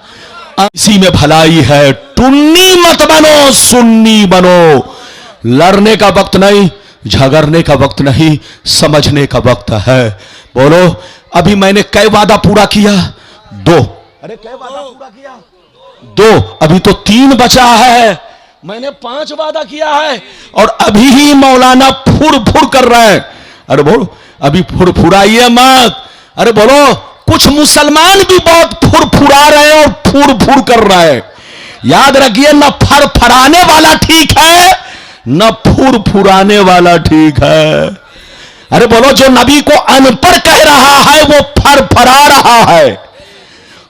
इसी में भलाई है। टुन्नी मत बनो, सुन्नी बनो। लड़ने का वक्त नहीं, झगड़ने का वक्त नहीं, समझने का वक्त है। बोलो, अभी मैंने कई वादा पूरा किया? 2। अरे कई वादा पूरा किया? 2। अभी तो 3 बचा है। मैंने 5 वादा किया है और अभी ही मौलाना फुर फुर कर रहे हैं। अरे बोलो, अभी फुरफुराइए मत। अरे बोलो, कुछ मुसलमान भी बहुत फुरफुरा रहे हैं और फुर फुर कर रहे हैं। याद रखिए, न फरफराने वाला ठीक है न फुरफुराने वाला ठीक है। अरे बोलो, जो नबी को अनपढ़ कह रहा है वो फरफरा रहा है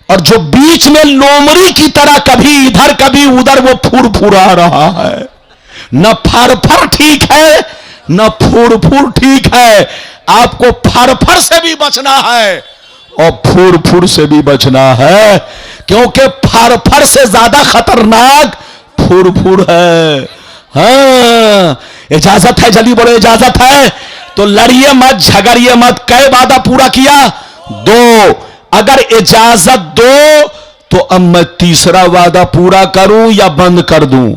और जो बीच में लोमड़ी की तरह कभी इधर कभी उधर वो फुरफुरा रहा है। न फरफर ठीक है न फुरफुर ठीक है। आपको फरफर से भी बचना है और फुरफुर से भी बचना है, क्योंकि फरफर से ज्यादा खतरनाक फुरफुर है। हाँ, इजाजत है? जल्दी बोलो, इजाजत है? तो लड़िए मत, झगड़िए मत। कई वादा पूरा किया? 2। अगर इजाजत दो तो अब मैं तीसरा वादा पूरा करूं या बंद कर दूं?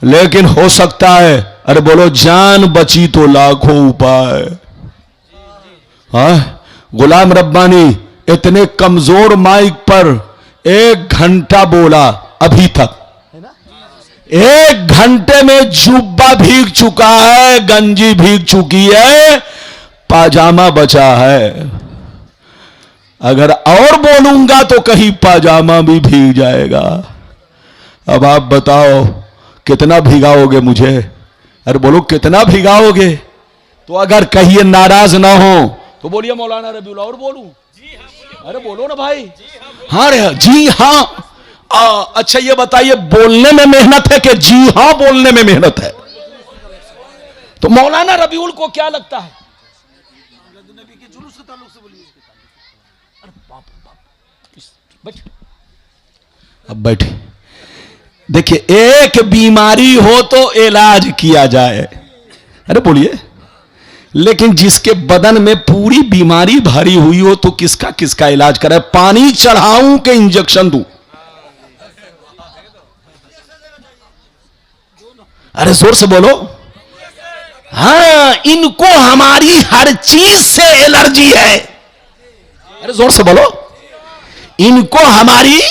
लेकिन हो सकता है, अरे बोलो, जान बची तो लाखों उपाय। हाँ, गुलाम रब्बानी इतने कमजोर माइक पर 1 घंटा बोला अभी तक। 1 घंटे में जुब्बा भीग चुका है, गंजी भीग चुकी है, पाजामा बचा है। अगर और बोलूंगा तो कहीं पाजामा भी भीग जाएगा। अब आप बताओ कितना भिगाओगे मुझे? अरे बोलो, कितना भिगाओगे? तो अगर कहिए नाराज ना हो तो बोलिए मौलाना रबीउल, और बोलूं? अरे बोलो ना भाई। हाँ रे, जी हाँ। अच्छा ये बताइए, बोलने में मेहनत है कि जी हाँ बोलने में मेहनत है? तो मौलाना रबीउल को क्या लगता है? अब बैठे, देखिए, एक बीमारी हो तो इलाज किया जाए, अरे बोलिए, लेकिन जिसके बदन में पूरी बीमारी भरी हुई हो तो किसका किसका इलाज करे? पानी चढ़ाऊं कि इंजेक्शन दूं? अरे जोर से बोलो। हाँ, इनको हमारी हर चीज से एलर्जी है। अरे जोर से बोलो। इनको हमारी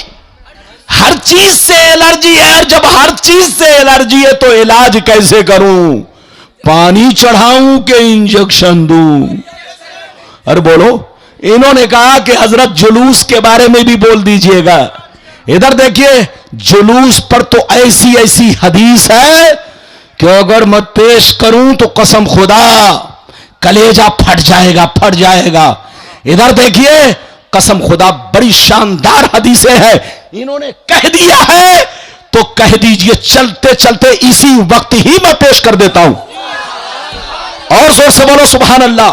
हर चीज से एलर्जी है, और जब हर चीज से एलर्जी है तो इलाज कैसे करूं? पानी चढ़ाऊं कि इंजेक्शन दूं? अरे बोलो। इन्होंने कहा कि हजरत जुलूस के बारे में भी बोल दीजिएगा। इधर देखिए, जुलूस पर तो ऐसी ऐसी हदीस है कि अगर मैं पेश करूं तो कसम खुदा कलेजा फट जाएगा, फट जाएगा। इधर देखिए, कसम खुदा बड़ी शानदार हदीसें हैं। इन्होंने कह दिया है तो कह दीजिए, चलते चलते इसी वक्त ही मैं पेश कर देता हूं। और जोर से बोलो सुभान अल्लाह,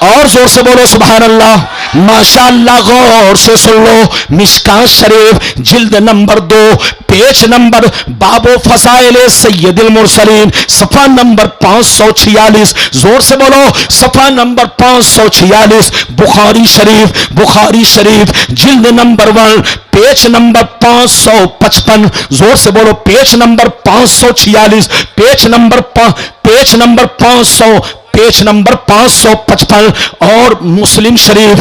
और जोर से बोलो सुभान अल्लाह। माशाअल्लाह, गौर से सुन लो। मिशकात शरीफ जिल्द नंबर 2 पेज नंबर बाबो फसाइले सैयदुल मुरसलीन सफा नंबर 546। जोर से बोलो, सफा नंबर 546। बुखारी शरीफ जिल्द नंबर 1 पेज नंबर 555। जोर से बोलो, पेज नंबर 546, पेज नंबर 555 और मुस्लिम शरीफ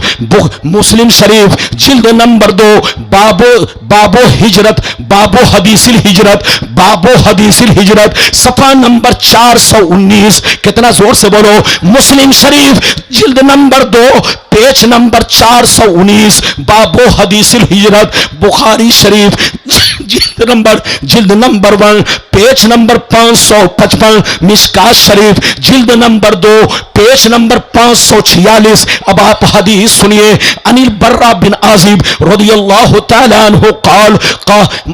जिल्द नंबर 2 बाबो हदीसिल हिजरत सफा नंबर 419। कितना? जोर से बोलो। मुस्लिम शरीफ जिल्द नंबर 2 पेज नंबर 419 बाबो हदीसिल हिजरत। बुखारी शरीफ जिल्द नंबर 1 पेज नंबर 555। मिशकात शरीफ जिल्द नंबर 2 पेज नंबर 546। अब आप हदीस सुनिए। अनिल बर्रा बिन आजिब रदियल्लाहु ताला अन्हु क़ाल,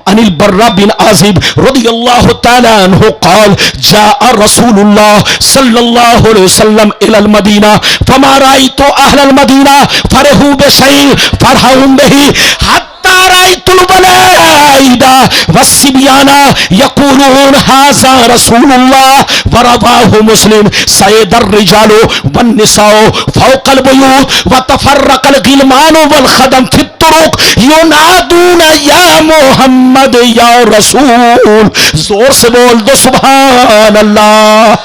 अनिल बर्रा बिन आजिब रदियल्लाहु ताला अन्हु क़ाल, जाअ रसूलुल्लाह सल्लल्लाहु अलैहि वसल्लम इलल मदीना फमा राइतु अहलल मदीना फरहू बिशैइन फरहूम बिही हत्ता राइतुल वलाइदा वस्सिबियाना यक़ूलून हाज़ा रसूलुल्लाह वरवाहु मुस्लिम। सयदर रिजालु वन्निसाउ फौक़ल बुयूत व तफर्रक़ल गिलमानु वल खदम फित तुरुक युनादून या मोहम्मद या रसूल। जोर से बोल दो सुभान अल्लाह,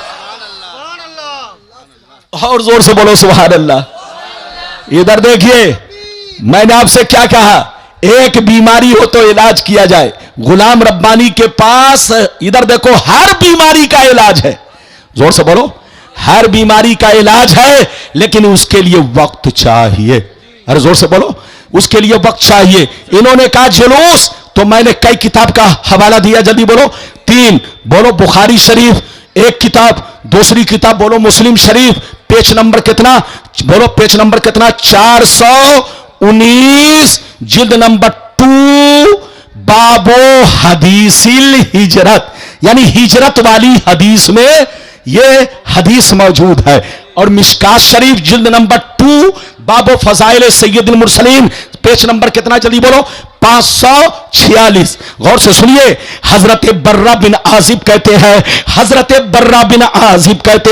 और जोर से बोलो सुभान अल्लाह। इधर देखिए, मैंने आपसे क्या कहा? एक बीमारी हो तो इलाज किया जाए। गुलाम रब्बानी के पास इधर देखो, हर बीमारी का इलाज है। जोर से बोलो, हर बीमारी का इलाज है, लेकिन उसके लिए वक्त चाहिए। अरे जोर से बोलो, उसके लिए वक्त चाहिए। इन्होंने कहा जुलूस, तो मैंने कई किताब का हवाला दिया, जल्दी बोलो। 3 बोलो, बुखारी शरीफ एक किताब, दूसरी किताब बोलो मुस्लिम शरीफ, पेज नंबर कितना? बोलो पेज नंबर कितना? 419 जिल्द नंबर 2 बाबो हदीसिल हिजरत, यानी हिजरत वाली हदीस में यह हदीस मौजूद है। और मिशकात शरीफ जिल्द नंबर 2 बाबो फजाइल सैयदुल मुरसलीन पेज नंबर कितना? जल्दी बोलो, 546। गौर से सुनिए। हजरत बर्रा बिन आजिब कहते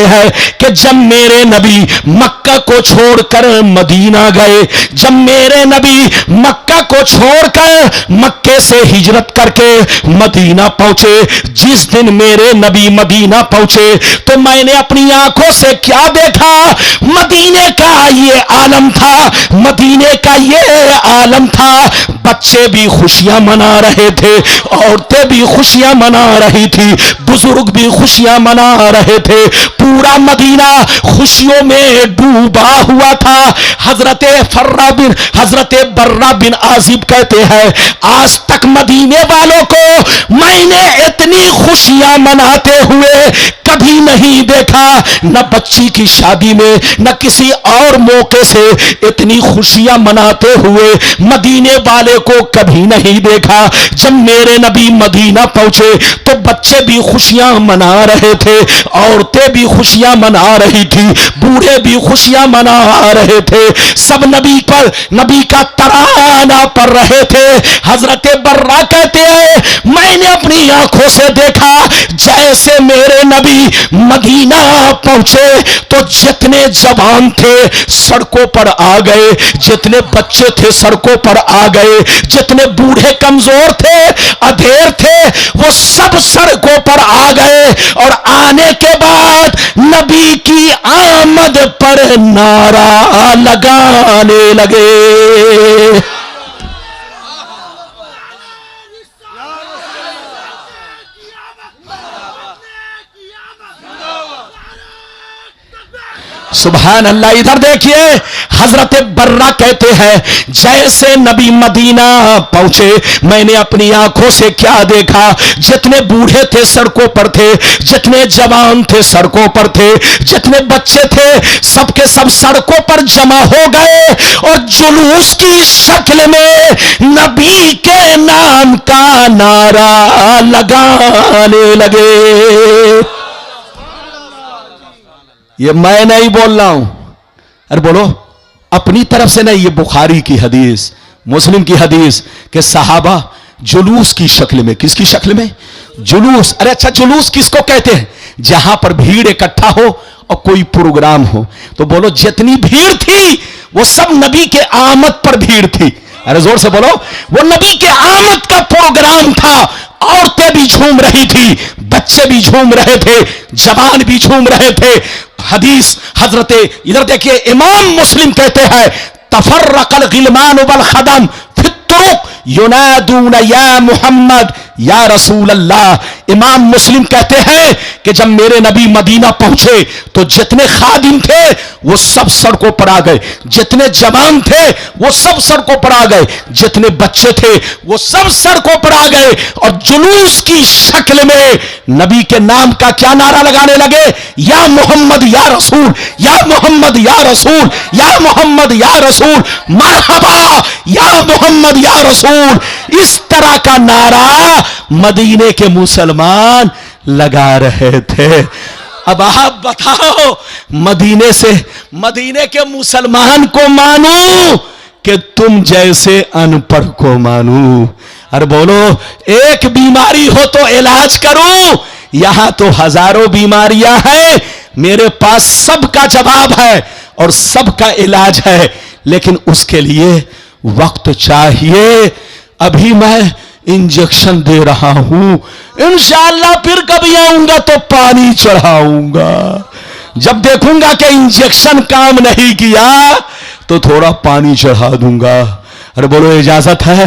हैं कि जब मेरे नबी मक्का को छोड़कर मदीना गए, जब मेरे नबी मक्का को छोड़कर मक्के से हिजरत करके मदीना पहुंचे, जिस दिन मेरे नबी मदीना पहुंचे तो मैंने अपनी आंखों से क्या देखा? मदीने का ये आलम था, मदीने का ये आलम था। बच्चे भी खुशियां मना रहे थे, औरतें भी खुशियां मना रही थी, बुजुर्ग भी खुशियां मना रहे थे। पूरा मदीना खुशियों में डूबा हुआ था। हजरत बर्रा बिन आजिब कहते हैं, आज तक मदीने वालों को मैंने इतनी खुशियां मनाते हुए कभी नहीं देखा, न बच्ची की शादी में न किसी और मौके से इतनी खुशियां मनाते हुए मदीने वाले को कभी नहीं देखा। जब मेरे नबी मदीना पहुंचे तो बच्चे भी खुशियां मना रहे थे, औरतें भी खुशियां मना रही थी, बूढ़े भी खुशियां मना रहे थे, सब नबी पर नबी का तराना पढ़ रहे थे। हजरत बर्रा कहते हैं मैंने अपनी आंखों से देखा जैसे मेरे नबी मदीना पहुंचे तो जितने जवान थे सड़कों पर आ गए, जितने बच्चे थे सड़कों पर आ गए, जितने बूढ़े कमजोर थे अधेड़ थे वो सब सड़कों पर आ गए। और आने के बाद नबी की आमद पर नारा लगाने लगे। सुभान अल्लाह। इधर देखिए हजरत बर्रा कहते हैं जैसे नबी मदीना पहुंचे मैंने अपनी आंखों से क्या देखा, जितने बूढ़े थे सड़कों पर थे, जितने जवान थे सड़कों पर थे, जितने बच्चे थे सबके सब सड़कों पर जमा हो गए और जुलूस की शक्ल में नबी के नाम का नारा लगाने लगे। ये मैं नहीं बोल रहा हूं, अरे बोलो अपनी तरफ से नहीं, ये बुखारी की हदीस, मुस्लिम की हदीस के सहाबा जुलूस की शक्ल में, किसकी शक्ल में? जुलूस। अरे अच्छा जुलूस किसको कहते हैं? जहां पर भीड़ इकट्ठा हो और कोई प्रोग्राम हो। तो बोलो जितनी भीड़ थी वो सब नबी के आमद पर भीड़ थी। अरे जोर से बोलो, वो नबी के आमद का प्रोग्राम था। औरतें भी झूम रही थी, बच्चे भी झूम रहे थे, जवान भी झूम रहे थे। हदीस हजरत इधर देखिए इमाम मुस्लिम कहते हैं तफर्रकल गिलमान वल खदम फित्तुरुक युनादून या मोहम्मद या रसूल अल्लाह। इमाम मुस्लिम कहते हैं कि जब मेरे नबी मदीना पहुंचे तो जितने खादिम थे वो सब सड़कों पर आ गए, जितने जवान थे वो सब सड़कों पर आ गए, जितने बच्चे थे वो सब सड़कों पर आ गए और जुलूस की शक्ल में नबी के नाम का क्या नारा लगाने लगे? या मोहम्मद या रसूल, या मोहम्मद या रसूल, या मोहम्मद या रसूल, मरहबा या मोहम्मद या रसूल। इस तरह का नारा मदीने के मुसलमान लगा रहे थे। अब आप बताओ मदीने के मुसलमान को मानूं कि तुम जैसे अनपढ़ को मानूं? अरे बोलो एक बीमारी हो तो इलाज करूं, यहां तो हजारों बीमारियां हैं, मेरे पास सबका जवाब है और सबका इलाज है, लेकिन उसके लिए वक्त चाहिए। अभी मैं इंजेक्शन दे रहा हूं, इंशाअल्लाह फिर कभी आऊंगा तो पानी चढ़ाऊंगा। जब देखूंगा कि इंजेक्शन काम नहीं किया तो थोड़ा पानी चढ़ा दूंगा। अरे बोलो इजाजत है?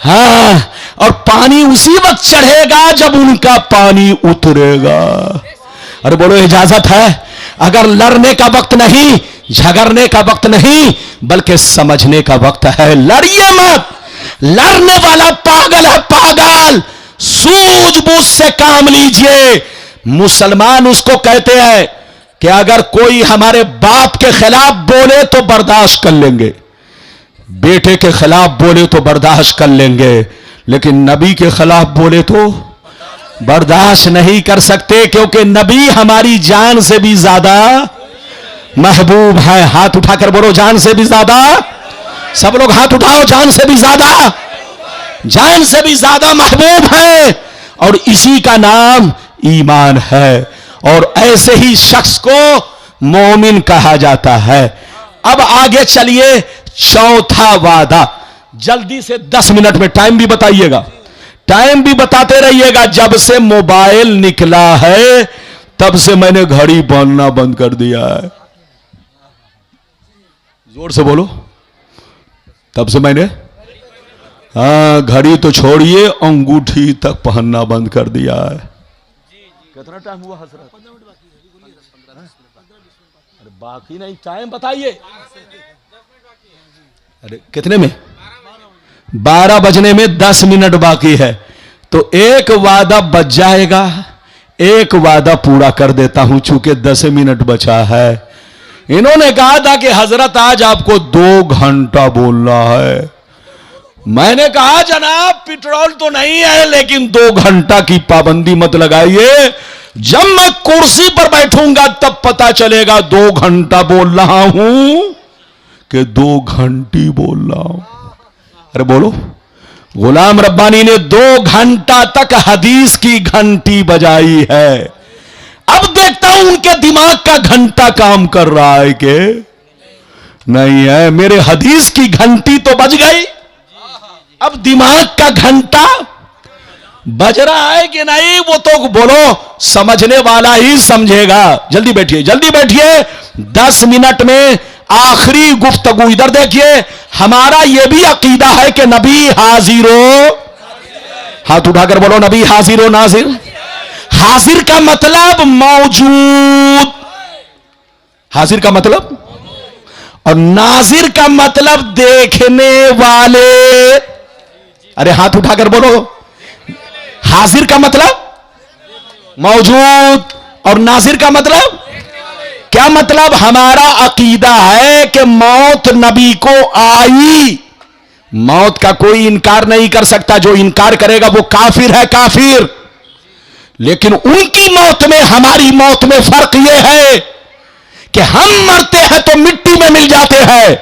हाँ, और पानी उसी वक्त चढ़ेगा जब उनका पानी उतरेगा। अरे बोलो इजाजत है? अगर लड़ने का वक्त नहीं, झगड़ने का वक्त नहीं, बल्कि समझने का वक्त है। लड़िए मत, लड़ने वाला पागल है, पागल। सूझबूझ से काम लीजिए। मुसलमान उसको कहते हैं कि अगर कोई हमारे बाप के खिलाफ बोले तो बर्दाश्त कर लेंगे, बेटे के खिलाफ बोले तो बर्दाश्त कर लेंगे, लेकिन नबी के खिलाफ बोले तो बर्दाश्त नहीं कर सकते, क्योंकि नबी हमारी जान से भी ज्यादा महबूब है। हाथ उठाकर बोलो जान से भी ज्यादा। सब लोग हाथ उठाओ, जान से भी ज्यादा, जान से भी ज्यादा महबूब है। और इसी का नाम ईमान है, और ऐसे ही शख्स को मोमिन कहा जाता है। अब आगे चलिए, चौथा वादा। जल्दी से 10 मिनट में, टाइम भी बताइएगा, टाइम भी बताते रहिएगा। जब से मोबाइल निकला है तब से मैंने घड़ी बांधना बंद कर दिया है। जोर से बोलो, तब से मैंने, हाँ, घड़ी तो छोड़िए, अंगूठी तक पहनना बंद कर दिया है। कितना टाइम हुआ हजरत? अरे बाकी नहीं, टाइम बताइए। अरे कितने में? 12 बजने में 10 मिनट बाकी है, तो एक वादा बच जाएगा, एक वादा पूरा कर देता हूं, चूंकि 10 मिनट बचा है। इन्होंने कहा था कि हजरत आज आपको 2 घंटा बोलना है। मैंने कहा जनाब पेट्रोल तो नहीं है, लेकिन 2 घंटा की पाबंदी मत लगाइए। जब मैं कुर्सी पर बैठूंगा तब पता चलेगा 2 घंटा बोल रहा हूं कि 2 घंटी बोल रहा हूं। अरे बोलो, गुलाम रब्बानी ने 2 घंटा तक हदीस की घंटी बजाई है। अब देखता हूं उनके दिमाग का घंटा काम कर रहा है कि नहीं है। मेरे हदीस की घंटी तो बज गई, अब दिमाग का घंटा बज रहा है कि नहीं, वो तो बोलो समझने वाला ही समझेगा। जल्दी बैठिए, जल्दी बैठिए। 10 मिनट में आखिरी गुफ्तगू। इधर देखिए, हमारा यह भी अकीदा है कि नबी हाजिर हो, हाथ उठाकर बोलो नबी हाजिर हो नाजिर। हाजिर का मतलब मौजूद, हाजिर का मतलब, और नाजिर का मतलब देखने वाले। अरे हाथ उठाकर बोलो, हाजिर का मतलब मौजूद और नाजिर का मतलब क्या मतलब? हमारा अकीदा है कि मौत नबी को आई, मौत का कोई इनकार नहीं कर सकता। जो इनकार करेगा वो काफिर है, काफिर। लेकिन उनकी मौत में हमारी मौत में फर्क यह है कि हम मरते हैं तो मिट्टी में मिल जाते हैं,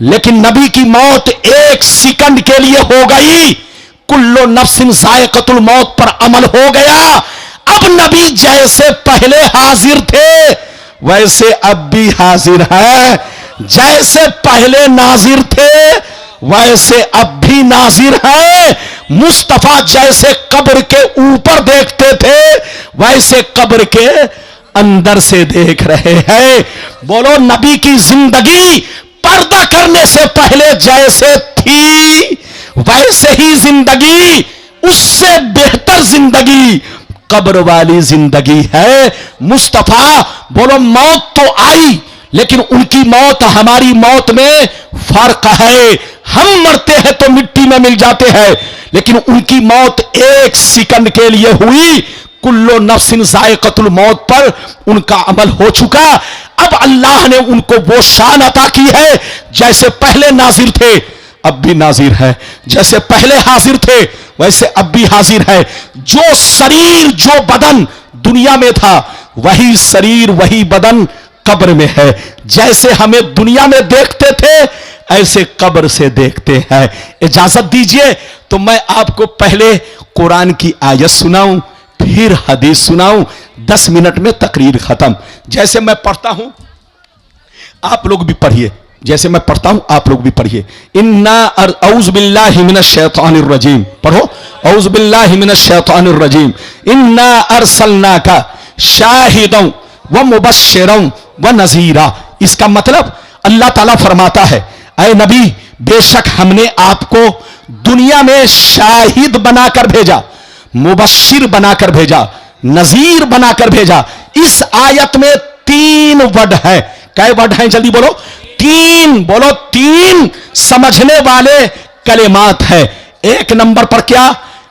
लेकिन नबी की मौत 1 सेकंड के लिए हो गई। कुल्लो नफ्सिन जायक़तुल मौत पर अमल हो गया। अब नबी जैसे पहले हाजिर थे वैसे अब भी हाजिर है, जैसे पहले नाजिर थे वैसे अब भी नाजिर है। मुस्तफा जैसे कब्र के ऊपर देखते थे वैसे कब्र के अंदर से देख रहे हैं। बोलो, नबी की जिंदगी पर्दा करने से पहले जैसे थी वैसे ही जिंदगी, उससे बेहतर जिंदगी कब्र वाली जिंदगी है। मुस्तफा बोलो, मौत तो आई लेकिन उनकी मौत हमारी मौत में फर्क है। हम मरते हैं तो मिट्टी में मिल जाते हैं, लेकिन उनकी मौत 1 सेकंड के लिए हुई। कुल्लो नफ्सिन जायक़तुल मौत पर उनका अमल हो चुका। अब अल्लाह ने उनको वो शान अता की है, जैसे पहले नाजिर थे अब भी नाजिर है, जैसे पहले हाजिर थे वैसे अब भी हाजिर है। जो शरीर जो बदन दुनिया में था वही शरीर वही बदन कब्र में है। जैसे हमें दुनिया में देखते थे ऐसे कब्र से देखते हैं। इजाजत दीजिए तो मैं आपको पहले कुरान की आयत सुनाऊं, फिर हदीस सुनाऊं। 10 मिनट में तकरीर खत्म। जैसे मैं पढ़ता हूं आप लोग भी पढ़िए, जैसे मैं पढ़ता हूं आप लोग भी पढ़िए। इन्ना औज़ु बिल्लाहि मिनश शैतानिर रजीम, पढ़ो औज़ु बिल्लाहि मिनश शैतानिर रजीम। इन्ना अरसलनाका शाहिदन व मुबश्शिरन व नज़ीरा। इसका मतलब अल्लाह ताला फरमाता है, ऐ नबी बेशक हमने आपको दुनिया में शाहिद बनाकर भेजा, मुबश्शिर बनाकर भेजा, नज़ीर बनाकर भेजा। इस आयत में 3 वर्ड है। कै वर्ड हैं? जल्दी बोलो। 3 बोलो। 3 समझने वाले कलेमात है। 1 नंबर पर क्या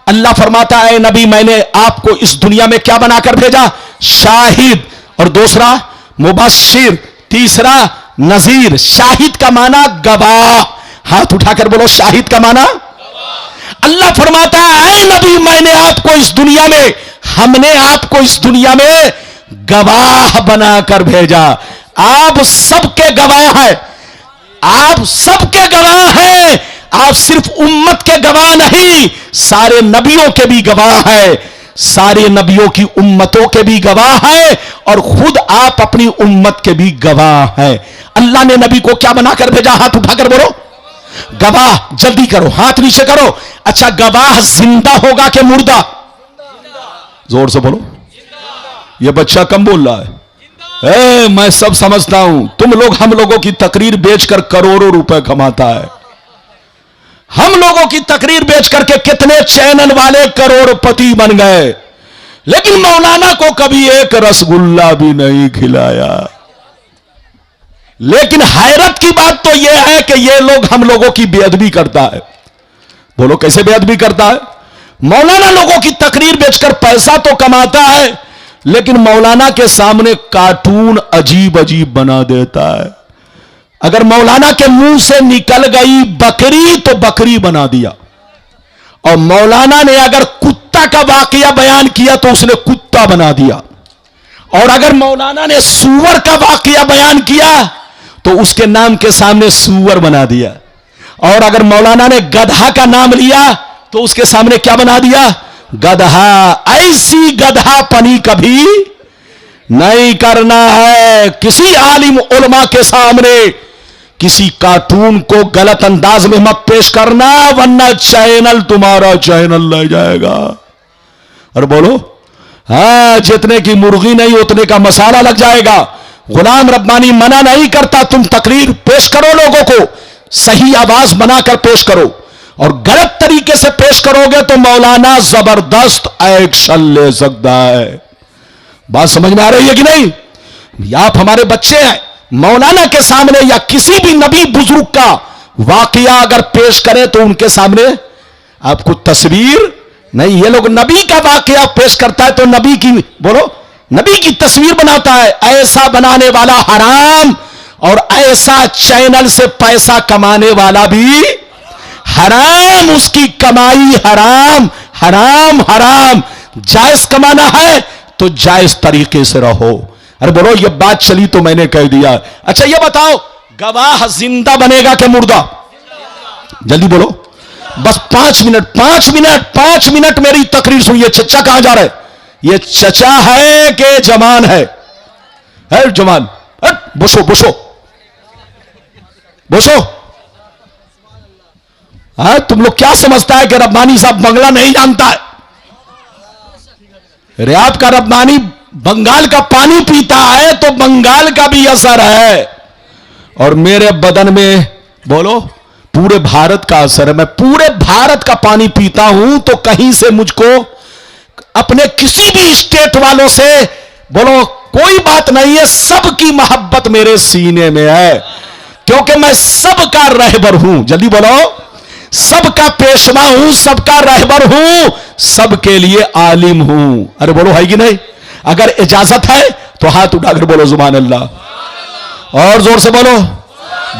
अल्लाह फरमाता है, नबी मैंने आपको इस दुनिया में क्या बनाकर भेजा? शाहिद। और दूसरा मुबश्शिर, तीसरा नजीर। शाहिद का माना गवाह। हाथ उठाकर बोलो, शाहिद का माना अल्लाह फरमाता है, ऐ नबी मैंने आपको इस दुनिया में, हमने आपको इस दुनिया में गवाह बनाकर भेजा। आप सबके गवाह हैं, आप सबके गवाह हैं। आप सिर्फ उम्मत के गवाह नहीं, सारे नबियों के भी गवाह हैं, सारे नबियों की उम्मतों के भी गवाह हैं, और खुद आप अपनी उम्मत के भी गवाह हैं। अल्लाह ने नबी को क्या बनाकर भेजा? हाथ उठाकर बोलो, गवाह। जल्दी करो, हाथ नीचे करो। अच्छा, गवाह जिंदा होगा कि मुर्दा? जोर से बोलो। ये बच्चा कम बोल रहा है। मैं सब समझता हूं। तुम लोग हम लोगों की तकरीर बेचकर करोड़ों रुपए कमाता है। हम लोगों की तकरीर बेच करके कितने चैनल वाले करोड़पति बन गए, लेकिन मौलाना को कभी एक रसगुल्ला भी नहीं खिलाया। लेकिन हैरत की बात तो यह है कि यह लोग हम लोगों की बेअदबी करता है। बोलो कैसे बेअदबी करता है? मौलाना लोगों की तकरीर बेचकर पैसा तो कमाता है, लेकिन मौलाना के सामने कार्टून अजीब अजीब बना देता है। अगर मौलाना के मुंह से निकल गई बकरी तो बकरी बना दिया, और मौलाना ने अगर कुत्ता का वाकया बयान किया तो उसने कुत्ता बना दिया, और अगर मौलाना ने सूअर का वाकया बयान किया तो उसके नाम के सामने सूअर बना दिया, और अगर मौलाना ने गधा का नाम लिया तो उसके सामने क्या बना दिया? गधा। ऐसी गधापनी कभी नहीं करना है। किसी आलिम उलमा के सामने किसी कार्टून को गलत अंदाज में मत पेश करना, वरना चैनल तुम्हारा चैनल ले जाएगा। और बोलो, हाँ, जितने की मुर्गी नहीं उतने का मसाला लग जाएगा। गुलाम रब्बानी मना नहीं करता, तुम तकरीर पेश करो, लोगों को सही आवाज बनाकर पेश करो, और गलत तरीके से पेश करोगे तो मौलाना जबरदस्त एक्शन ले सकता है। बात समझ में आ रही है कि नहीं? आप हमारे बच्चे हैं, मौलाना के सामने या किसी भी नबी बुजुर्ग का वाकया अगर पेश करें तो उनके सामने आपको तस्वीर नहीं, ये लोग नबी का वाकया पेश करता है तो नबी की, बोलो, नबी की तस्वीर बनाता है। ऐसा बनाने वाला हराम, और ऐसा चैनल से पैसा कमाने वाला भी हराम, उसकी कमाई हराम, हराम हराम। जायज कमाना है तो जायज तरीके से रहो। अरे बोलो, ये बात चली तो मैंने कह दिया। अच्छा ये बताओ, गवाह जिंदा बनेगा कि मुर्दा? जल्दी बोलो, बस 5 मिनट, 5 मिनट, 5 मिनट मेरी तकरीर सुनिए। चचा कहां जा रहे? ये चचा है कि जवान है? जवान। बोसो बोसो बोसो। हाँ, तुम लोग क्या समझता है कि रब्बानी साहब बंगला नहीं जानता है? अरे आपका रब्बानी बंगाल का पानी पीता है तो बंगाल का भी असर है, और मेरे बदन में, बोलो, पूरे भारत का असर है। मैं पूरे भारत का पानी पीता हूं तो कहीं से मुझको अपने किसी भी स्टेट वालों से, बोलो, कोई बात नहीं है। सबकी मोहब्बत मेरे सीने में है, क्योंकि मैं सबका रहबर हूं। जल्दी बोलो, सबका पेशवा हूं, सबका रहबर हूं, सबके लिए आलिम हूं। अरे बोलो, है कि नहीं? अगर इजाजत है तो हाथ उठाकर बोलो सुभान अल्लाह, और जोर से बोलो।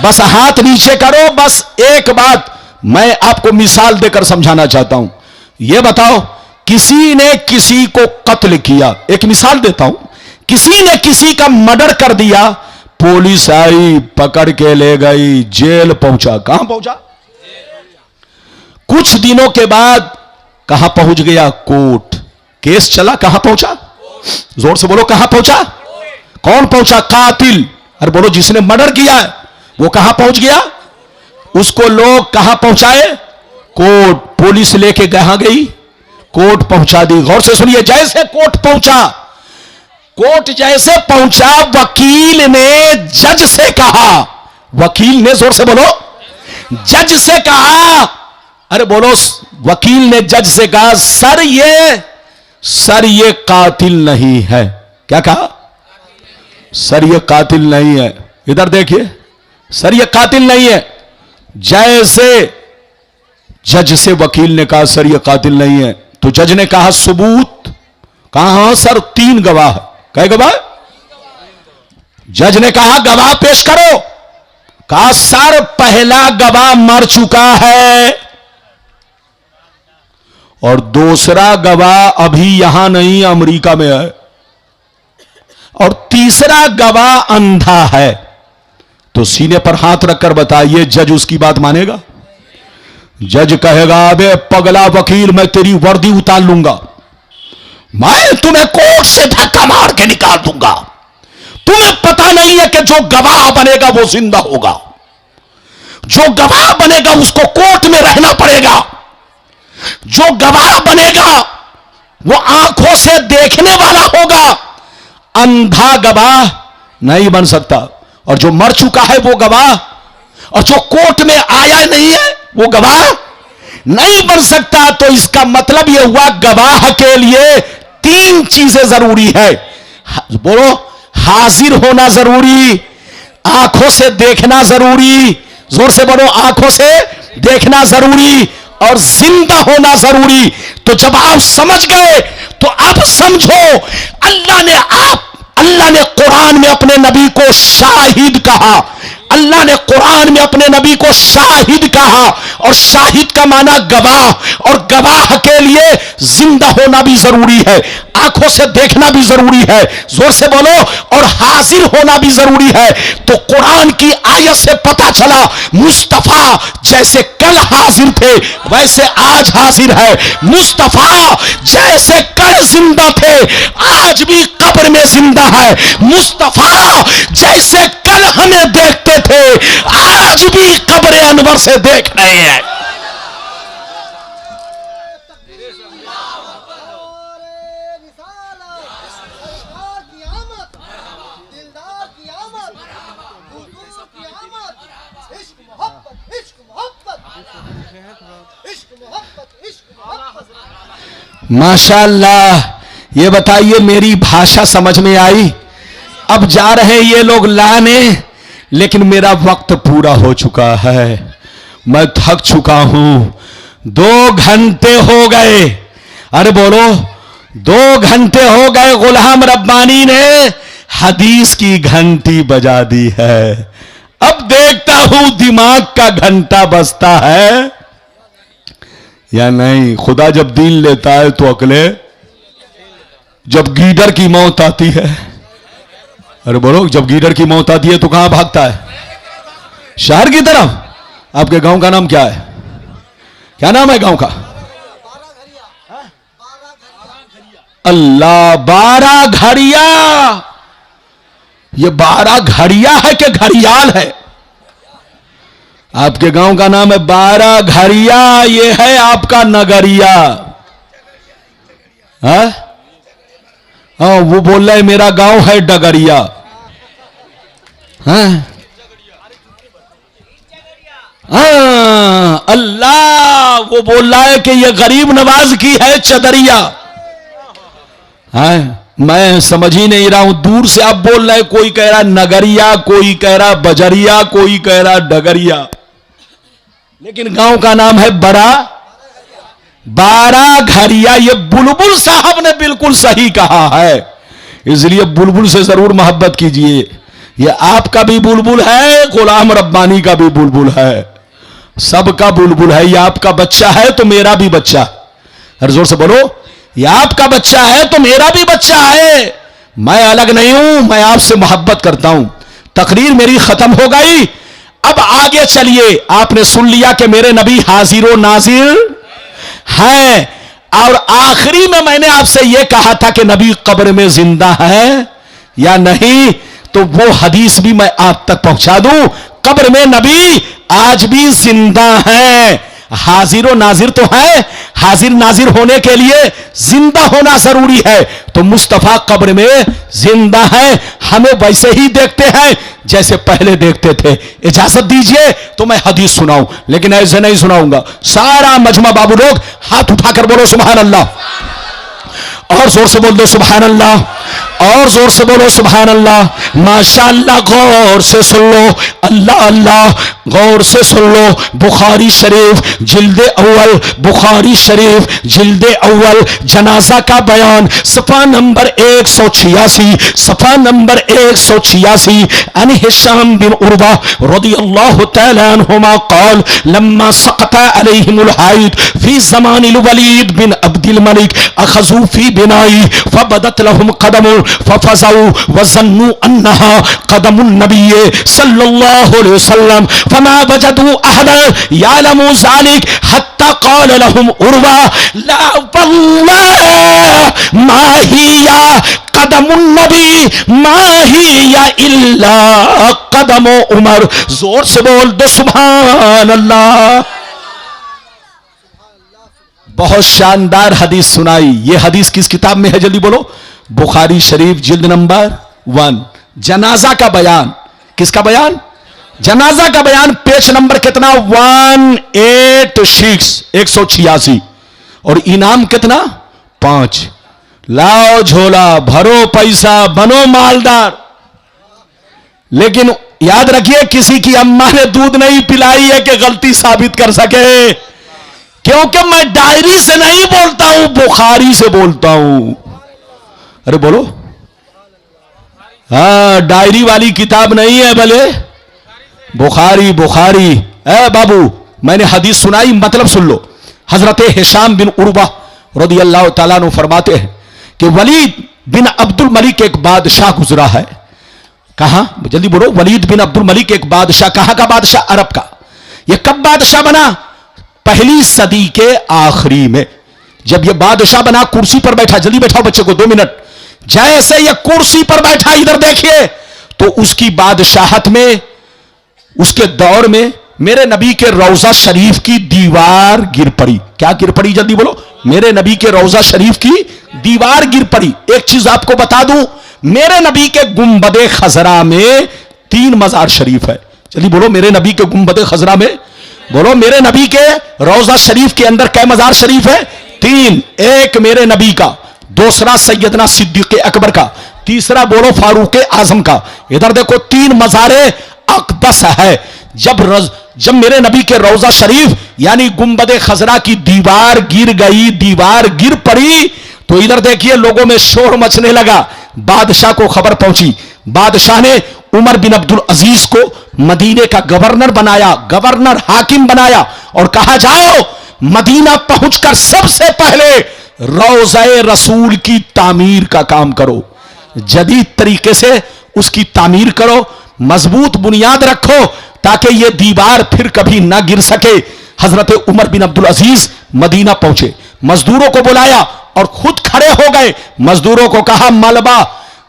बस हाथ नीचे करो। बस एक बात मैं आपको मिसाल देकर समझाना चाहता हूं। यह बताओ, किसी ने किसी को कत्ल किया, एक मिसाल देता हूं, किसी ने किसी का मर्डर कर दिया, पुलिस आई, पकड़ के ले गई, जेल पहुंचा। कहां पहुंचा? कुछ दिनों के बाद कहां पहुंच गया? कोर्ट। केस चला, कहां पहुंचा? जोर से बोलो, कहां पहुंचा? कौन पहुंचा? कातिल। अरे बोलो, जिसने मर्डर किया है वो कहां पहुंच गया? उसको लोग कहां पहुंचाए? कोर्ट। पुलिस लेके कहां गई? कोर्ट पहुंचा दी। गौर से सुनिए, जैसे कोर्ट पहुंचा, कोर्ट जैसे पहुंचा, वकील ने जज से कहा, वकील ने, जोर से बोलो, जज से कहा, अरे बोलो, वकील ने जज से कहा, सर ये कातिल नहीं है। क्या कहा? सर ये कातिल नहीं है। इधर देखिए, सर ये कातिल नहीं है। जैसे जज से वकील ने कहा सर ये कातिल नहीं है, तो जज ने कहा सबूत। कहा सर 3 गवाह। कई गवाह? जज ने कहा गवाह पेश करो। कहा सर पहला गवाह मर चुका है, और दूसरा गवाह अभी यहां नहीं, अमेरिका में है, और तीसरा गवाह अंधा है। तो सीने पर हाथ रखकर बताइए, जज उसकी बात मानेगा? जज कहेगा अबे पगला वकील, मैं तेरी वर्दी उतार लूंगा, मैं तुम्हें कोर्ट से धक्का मार के निकाल दूंगा। तुम्हें पता नहीं है कि जो गवाह बनेगा वो जिंदा होगा, जो गवाह बनेगा उसको कोर्ट में रहना पड़ेगा, जो गवाह बनेगा वो आंखों से देखने वाला होगा, अंधा गवाह नहीं बन सकता। और जो मर चुका है वो गवाह, और जो कोर्ट में आया नहीं है वो गवाह नहीं बन सकता। तो इसका मतलब यह हुआ गवाह के लिए 3 चीजें जरूरी है। बोलो, हाजिर होना जरूरी, आंखों से देखना जरूरी, जोर से बोलो, आंखों से देखना जरूरी, और जिंदा होना जरूरी। तो जब आप समझ गए तो अब समझो, अल्लाह अल्लाह ने कुरान में अपने नबी को शाहिद कहा। अल्लाह ने कुरान में अपने नबी को शाहिद कहा, और शाहिद का माना गवाह, और गवाह के लिए जिंदा होना भी जरूरी है, आंखों से देखना भी जरूरी है, जोर से बोलो, और हाजिर होना भी जरूरी है। तो कुरान की आयत से पता चला मुस्तफा जैसे कल हाजिर थे वैसे आज हाजिर है। मुस्तफा जैसे कल जिंदा थे आज भी कब्र में जिंदा है। मुस्तफा जैसे कल हमें देखते थे आज भी कब्र अनवर से देख रहे हैं। माशाअल्लाह। ये बताइए मेरी भाषा समझ में आई? अब जा रहे हैं ये लोग लाने, लेकिन मेरा वक्त पूरा हो चुका है, मैं थक चुका हूं। 2 घंटे हो गए, अरे बोलो 2 घंटे हो गए, गुलाम रब्बानी ने हदीस की घंटी बजा दी है। अब देखता हूं दिमाग का घंटा बजता है या नहीं। खुदा जब दिल लेता है तो अकले, जब गीदड़ की मौत आती है, अरे बोलो जब गीदड़ की मौत आती है तो कहां भागता है? शहर की तरफ। आपके गांव का नाम क्या है? क्या नाम है गांव का? अल्लाह, 12 घड़िया। ये 12 घड़िया है कि घड़ियाल है? आपके गांव का नाम है 12 घड़िया, ये है आपका नगरिया। हाँ, वो बोल रहा है मेरा गांव है डगरिया। हाँ, अल्लाह, वो बोल रहा है कि ये गरीब नवाज की है चदरिया। हाँ, मैं समझ ही नहीं रहा हूं, दूर से आप बोल रहे हैं, कोई कह रहा नगरिया, कोई कह रहा बजरिया, कोई कह रहा डगरिया, लेकिन गांव का नाम है 12 घड़िया। ये बुलबुल साहब ने बिल्कुल सही कहा है, इसलिए बुलबुल से जरूर मोहब्बत कीजिए। ये आपका भी बुलबुल है, गुलाम रब्बानी का भी बुलबुल है, सबका बुलबुल है। ये आपका बच्चा है तो मेरा भी बच्चा। हर जोर से बोलो, ये आपका बच्चा है तो मेरा भी बच्चा है। मैं अलग नहीं हूं, मैं आपसे मोहब्बत करता हूं। तकरीर मेरी खत्म हो गई, अब आगे चलिए। आपने सुन लिया कि मेरे नबी हाजिर नाजिर हैं, और आखिरी में मैंने आपसे यह कहा था कि नबी कब्र में जिंदा है या नहीं, तो वो हदीस भी मैं आप तक पहुंचा दूं। कब्र में नबी आज भी जिंदा है। हाजिर नाजिर तो है, हाजिर नाजिर होने के लिए जिंदा होना जरूरी है। तो मुस्तफा कब्र में जिंदा है, हमें वैसे ही देखते हैं जैसे पहले देखते थे। इजाजत दीजिए तो मैं हदीस सुनाऊं, लेकिन ऐसे नहीं सुनाऊंगा। सारा मजमा बाबू लोग हाथ उठाकर बोलो सुभान अल्लाह, और जोर से बोल दो सुभान अल्लाह, और जोर से बोलो सुभान अल्लाह। माशाअल्लाह, गौर से सुन लो, अल्लाह अल्लाह, गौर से सुन लो। बुखारी शरीफ जिल्दे अव्वल, बुखारी शरीफ जिल्दे अव्वल, जनाजा का बयान, सफा नंबर 186, सफा नंबर 186। अन हिशाम बिन उर्वा रदियल्लाहु तआला अन्हुमा क़ाल लम्मा सक़ता अलैहिमुल हाइद फी ज़मानिल वलीद बिन अब्दुल मलिक अखज़ू फी बिनाई फबदत लहुम क़दमुन फफज़ऊ वज़न्नु अन्नहा क़दमुन नबिय्य सल्लल्लाहु अलैहि वसल्लम फमा वजदू अहदन यालमु ज़ालिक हत्ता क़ाल लहुम उर्वा ला वल्लाह मा हिया क़दमुन नबी मा हिया इल्ला क़दमु उमर। जोर से बोल दो सुभान अल्लाह। बहुत शानदार हदीस सुनाई। ये हदीस किस किताब में है जल्दी बोलो? बुखारी शरीफ जिल्द नंबर 1, जनाजा का बयान। किसका बयान? जनाजा का बयान। पेज नंबर कितना? 186, 186। और इनाम कितना? 5। लाओ झोला, भरो पैसा, बनो मालदार। लेकिन याद रखिए, किसी की अम्मा ने दूध नहीं पिलाई है कि गलती साबित कर सके, क्योंकि मैं डायरी से नहीं बोलता हूं, बुखारी से बोलता हूं। अरे बोलो, हाँ, डायरी वाली किताब नहीं है भले, बुखारी बुखारी है बाबू। मैंने हदीस सुनाई, मतलब सुन लो। हजरत हिशाम बिन उर्वा रदियल्लाहु ताला अन्हु फरमाते हैं कि वलीद बिन अब्दुल मलिक एक बादशाह गुजरा है। कहां, जल्दी बोलो। वलीद बिन अब्दुल मलिक एक बादशाह, कहां का बादशाह? अरब का। यह कब बादशाह बना? पहली सदी के आखिरी में। जब यह बादशाह बना, कुर्सी पर बैठा, जल्दी बैठाओ बच्चे को 2 मिनट। जैसे यह कुर्सी पर बैठा, इधर देखिए, तो उसकी बादशाहत में, उसके दौर में मेरे नबी के रौजा शरीफ की दीवार गिर पड़ी। क्या गिर पड़ी? जल्दी बोलो। मेरे नबी के रौजा शरीफ की दीवार गिर पड़ी। एक चीज आपको बता दूं, मेरे नबी के गुंबदे खजरा में 3 मजार शरीफ है। जल्दी बोलो। मेरे नबी के गुंबदे खजरा में, बोलो, मेरे नबी के रौजा शरीफ के अंदर कै मजार शरीफ है? 3। एक मेरे नबी का, दूसरा सैयदना सिद्दीक अकबर का, तीसरा बोलो फारूक आजम का। इधर देखो 3 मजारे अकदस है। जब मेरे नबी के रौजा शरीफ यानी गुंबदे खजरा की दीवार गिर गई, दीवार गिर पड़ी, तो इधर देखिए लोगों में शोर मचने लगा। बादशाह को खबर पहुंची। बादशाह ने उमर बिन अब्दुल अजीज को मदीने का गवर्नर बनाया, गवर्नर हाकिम बनाया, और कहा जाओ मदीना पहुंचकर सबसे पहले रौज़े रसूल की तामीर का काम करो, जदीद तरीके से उसकी तामीर करो, मजबूत बुनियाद रखो ताकि यह दीवार फिर कभी ना गिर सके। हजरत उमर बिन अब्दुल अजीज मदीना पहुंचे, मजदूरों को बुलाया और खुद खड़े हो गए। मजदूरों को कहा, मलबा,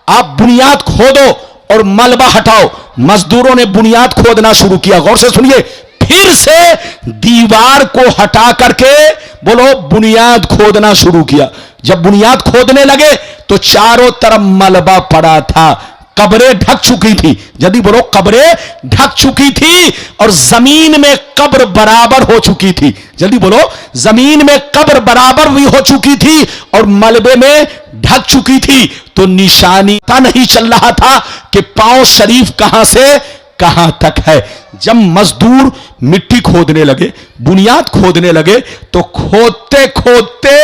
आप बुनियाद खोदो और मलबा हटाओ। मजदूरों ने बुनियाद खोदना शुरू किया। गौर से सुनिए, फिर से दीवार को हटा करके बोलो बुनियाद खोदना शुरू किया। जब बुनियाद खोदने लगे तो चारों तरफ मलबा पड़ा था, कब्रें ढक चुकी थी। जल्दी बोलो, कब्रें ढक चुकी थी और जमीन में कब्र बराबर हो चुकी थी। जल्दी बोलो, जमीन में कब्र बराबर भी हो चुकी थी और मलबे में ढक चुकी थी। तो निशानी पता नहीं चल रहा था कि पांव शरीफ कहां से कहां तक है। जब मजदूर मिट्टी खोदने लगे, बुनियाद खोदने लगे, तो खोदते खोदते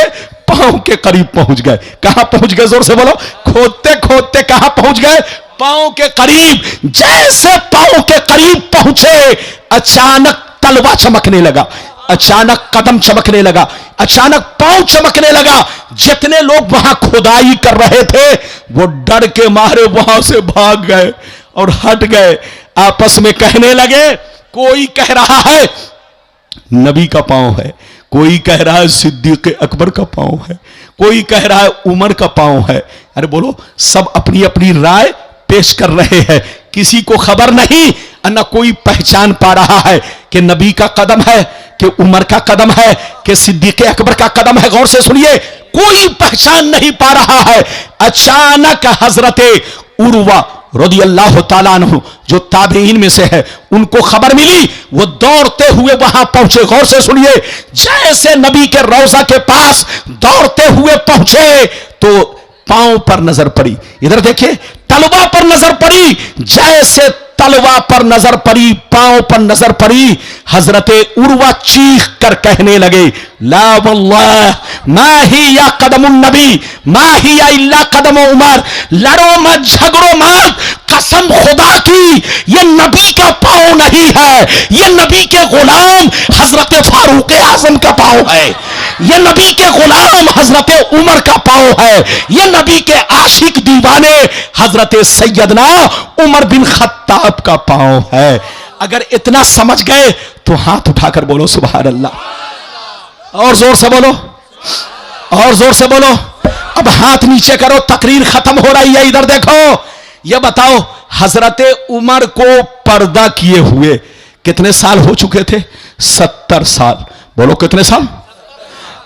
पांव के करीब पहुंच गए। कहां पहुंच गए? जोर से बोलो। खोदते खोदते कहां पहुंच गए? पांव के करीब। जैसे पांव के करीब पहुंचे, अचानक तलवा चमकने लगा, अचानक कदम चमकने लगा, अचानक पांव चमकने लगा। जितने लोग वहां खुदाई कर रहे थे वो डर के मारे वहां से भाग गए और हट गए। आपस में कहने लगे, कोई कह रहा है नबी का पांव है, कोई कह रहा है सिद्दीक अकबर का पांव है, कोई कह रहा है उमर का पांव है। अरे बोलो, सब अपनी अपनी राय पेश कर रहे हैं। किसी को खबर नहीं, न कोई पहचान पा रहा है कि नबी का कदम है, कि उमर का कदम है, कि सिद्दीक अकबर का कदम है। गौर से सुनिए, कोई पहचान नहीं पा रहा है। अचानक हजरत उर्वा रदियल्लाहु ताला अन्हु, जो ताबीईन में से है, उनको खबर मिली। वो दौड़ते हुए वहां पहुंचे। गौर से सुनिए, जैसे नबी के रौजा के पास दौड़ते हुए पहुंचे तो पांव पर नजर पड़ी। इधर देखिए, तलवा पर नजर पड़ी। जैसे तलवा पर नजर पड़ी, पांव पर नजर पड़ी, हजरत उर्वा चीख कर कहने लगे, ला वल्लाह मा ही या कदमुन नबी मा ही या इल्ला कदम उमर। लड़ो मत, झगड़ो मत, कसम खुदा की ये नबी का पांव नहीं है, ये नबी के गुलाम हजरत फारूक आजम का पांव है, ये नबी के गुलाम हजरत उमर का पांव है, ये नबी के आशिक दीवाने हजरत सैयदना उमर बिन खत्ताब का पांव है। अगर इतना समझ गए तो हाथ उठाकर बोलो सुभान अल्लाह। और जोर से बोलो, और जोर से बोलो। अब हाथ नीचे करो, तकरीर खत्म हो रही है। इधर देखो, यह बताओ, हजरत उमर को पर्दा किए हुए कितने साल हो चुके थे? 70 साल। बोलो कितने साल?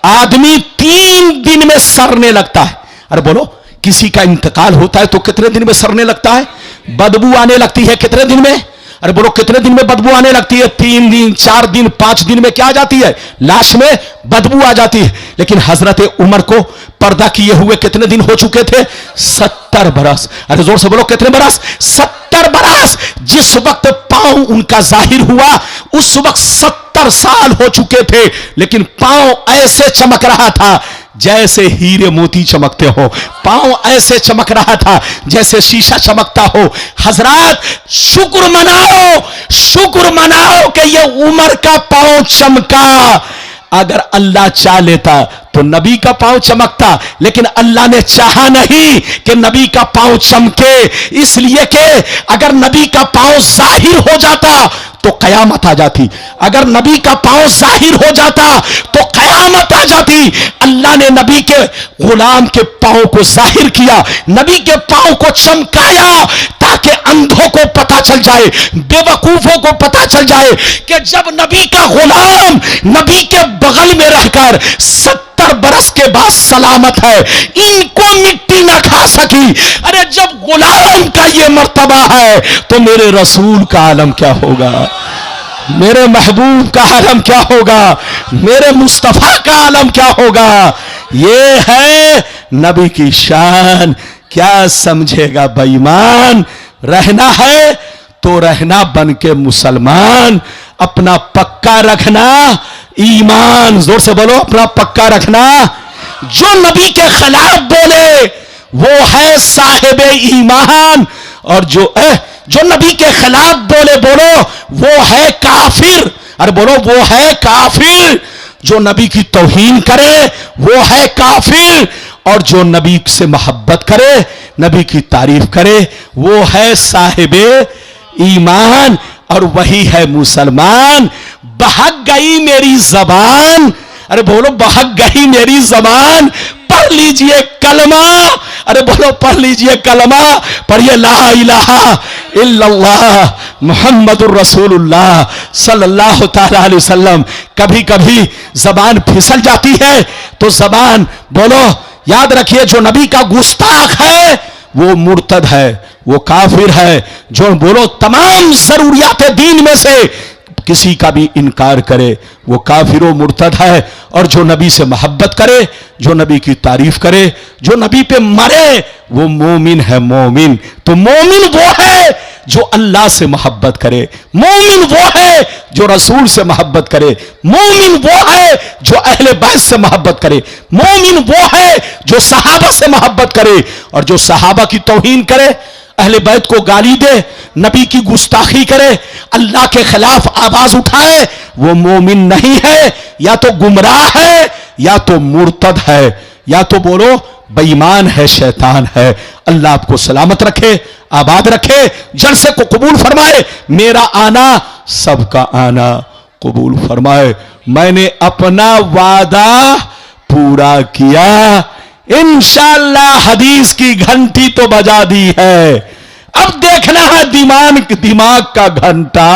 आदमी 3 दिन में सड़ने लगता है। अरे बोलो, किसी का इंतकाल होता है तो कितने दिन में सड़ने लगता है? बदबू आने लगती है कितने दिन में? अरे बोलो, कितने दिन में बदबू आने लगती है? 3 दिन, 4 दिन, 5 दिन में क्या आ जाती है? लाश में बदबू आ जाती है। लेकिन हजरत उमर को पर्दा किए हुए कितने दिन हो चुके थे? 70 बरस। अरे जोर से बोलो, कितने बरस? 70 बरस। जिस वक्त पांव उनका जाहिर हुआ उस वक्त 70 साल हो चुके थे, लेकिन पांव ऐसे चमक रहा था जैसे हीरे मोती चमकते हो। पांव ऐसे चमक रहा था जैसे शीशा चमकता हो। हजरात शुक्र मनाओ कि ये उमर का पांव चमका। अगर अल्लाह चाह लेता तो नबी का पांव चमकता, लेकिन अल्लाह ने चाहा नहीं कि नबी का पांव चमके, इसलिए कि अगर नबी का पांव जाहिर हो जाता तो कयामत आ जाती। अगर नबी का पांव जाहिर हो जाता तो कयामत आ जाती। अल्लाह ने नबी के गुलाम के पांव को जाहिर किया, नबी के पांव को चमकाया, ताकि अंधों को पता चल जाए, बेवकूफों को पता चल जाए कि जब नबी का गुलाम नबी के बगल में रहकर 70 बरस के बाद सलामत है, इनको मिट्टी ना खा सकी। अरे जब गुलाम का ये मर्तबा है तो मेरे रसूल का आलम क्या होगा, मेरे महबूब का आलम क्या होगा, मेरे मुस्तफा का आलम क्या होगा। ये है नबी की शान। क्या समझेगा बेईमान? रहना है तो रहना बन के मुसलमान, अपना पक्का रखना ईमान। जोर से बोलो, अपना पक्का रखना। जो नबी के खिलाफ बोले वो है साहिब ईमान, और जो नबी के खिलाफ बोलो वो है काफिर। अरे बोलो, वो है काफिर। जो नबी की तौहीन करे वो है काफिर, और जो नबी से मोहब्बत करे, नबी की तारीफ करे, वो है साहिबे ईमान, और वही है मुसलमान। बहक गई मेरी जबान, अरे बोलो बहक गई मेरी जबान, पढ़ लीजिए कलमा। अरे बोलो पढ़ लीजिए कलमा, पढ़िए ला इलाहा इल्लल्लाह मुहम्मदुर रसूलुल्लाह सल्लल्लाहु तआला अलैहि वसल्लम। कभी कभी जबान फिसल जाती है तो जबान बोलो, याद रखिए जो नबी का गुस्ताख है वो मुर्तद है, वो काफिर है। जो बोलो तमाम जरूरियात दीन में से किसी का भी इनकार करे वो काफिर व मुर्तद है, और जो नबी से मोहब्बत करे, जो नबी की तारीफ करे, जो नबी पे मरे, वो मोमिन है। मोमिन तो मोमिन वो है जो अल्लाह से मोहब्बत करे, मोमिन वो है जो रसूल से मोहब्बत करे, मोमिन वो है जो अहले बैत से मोहब्बत करे, मोमिन वो है जो सहाबा से मोहब्बत करे, और जो सहाबा की तौहीन करे, अहले बैत को गाली दे, नबी की गुस्ताखी करे, अल्लाह के खिलाफ आवाज उठाए, वो मोमिन नहीं है। या तो गुमराह है, या तो मुर्तद है, या तो बोलो बेईमान है, शैतान है। अल्लाह आपको सलामत रखे, आबाद रखे, जलसे को कबूल फरमाए, मेरा आना सबका आना कबूल फरमाए। मैंने अपना वादा पूरा किया, इंशाअल्लाह हदीस की घंटी तो बजा दी है, अब देखना है दिमाग का घंटा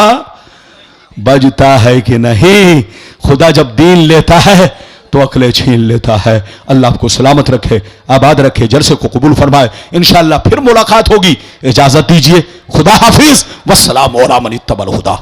बजता है कि नहीं। खुदा जब दीन लेता है तो अकले छीन लेता है। अल्लाह आपको सलामत रखे, आबाद रखे, जलसे को कबूल फरमाए। इंशाअल्लाह फिर मुलाकात होगी, इजाजत दीजिए। खुदा हाफिज, वस्सलाम अला मन इत्तबल हुदा।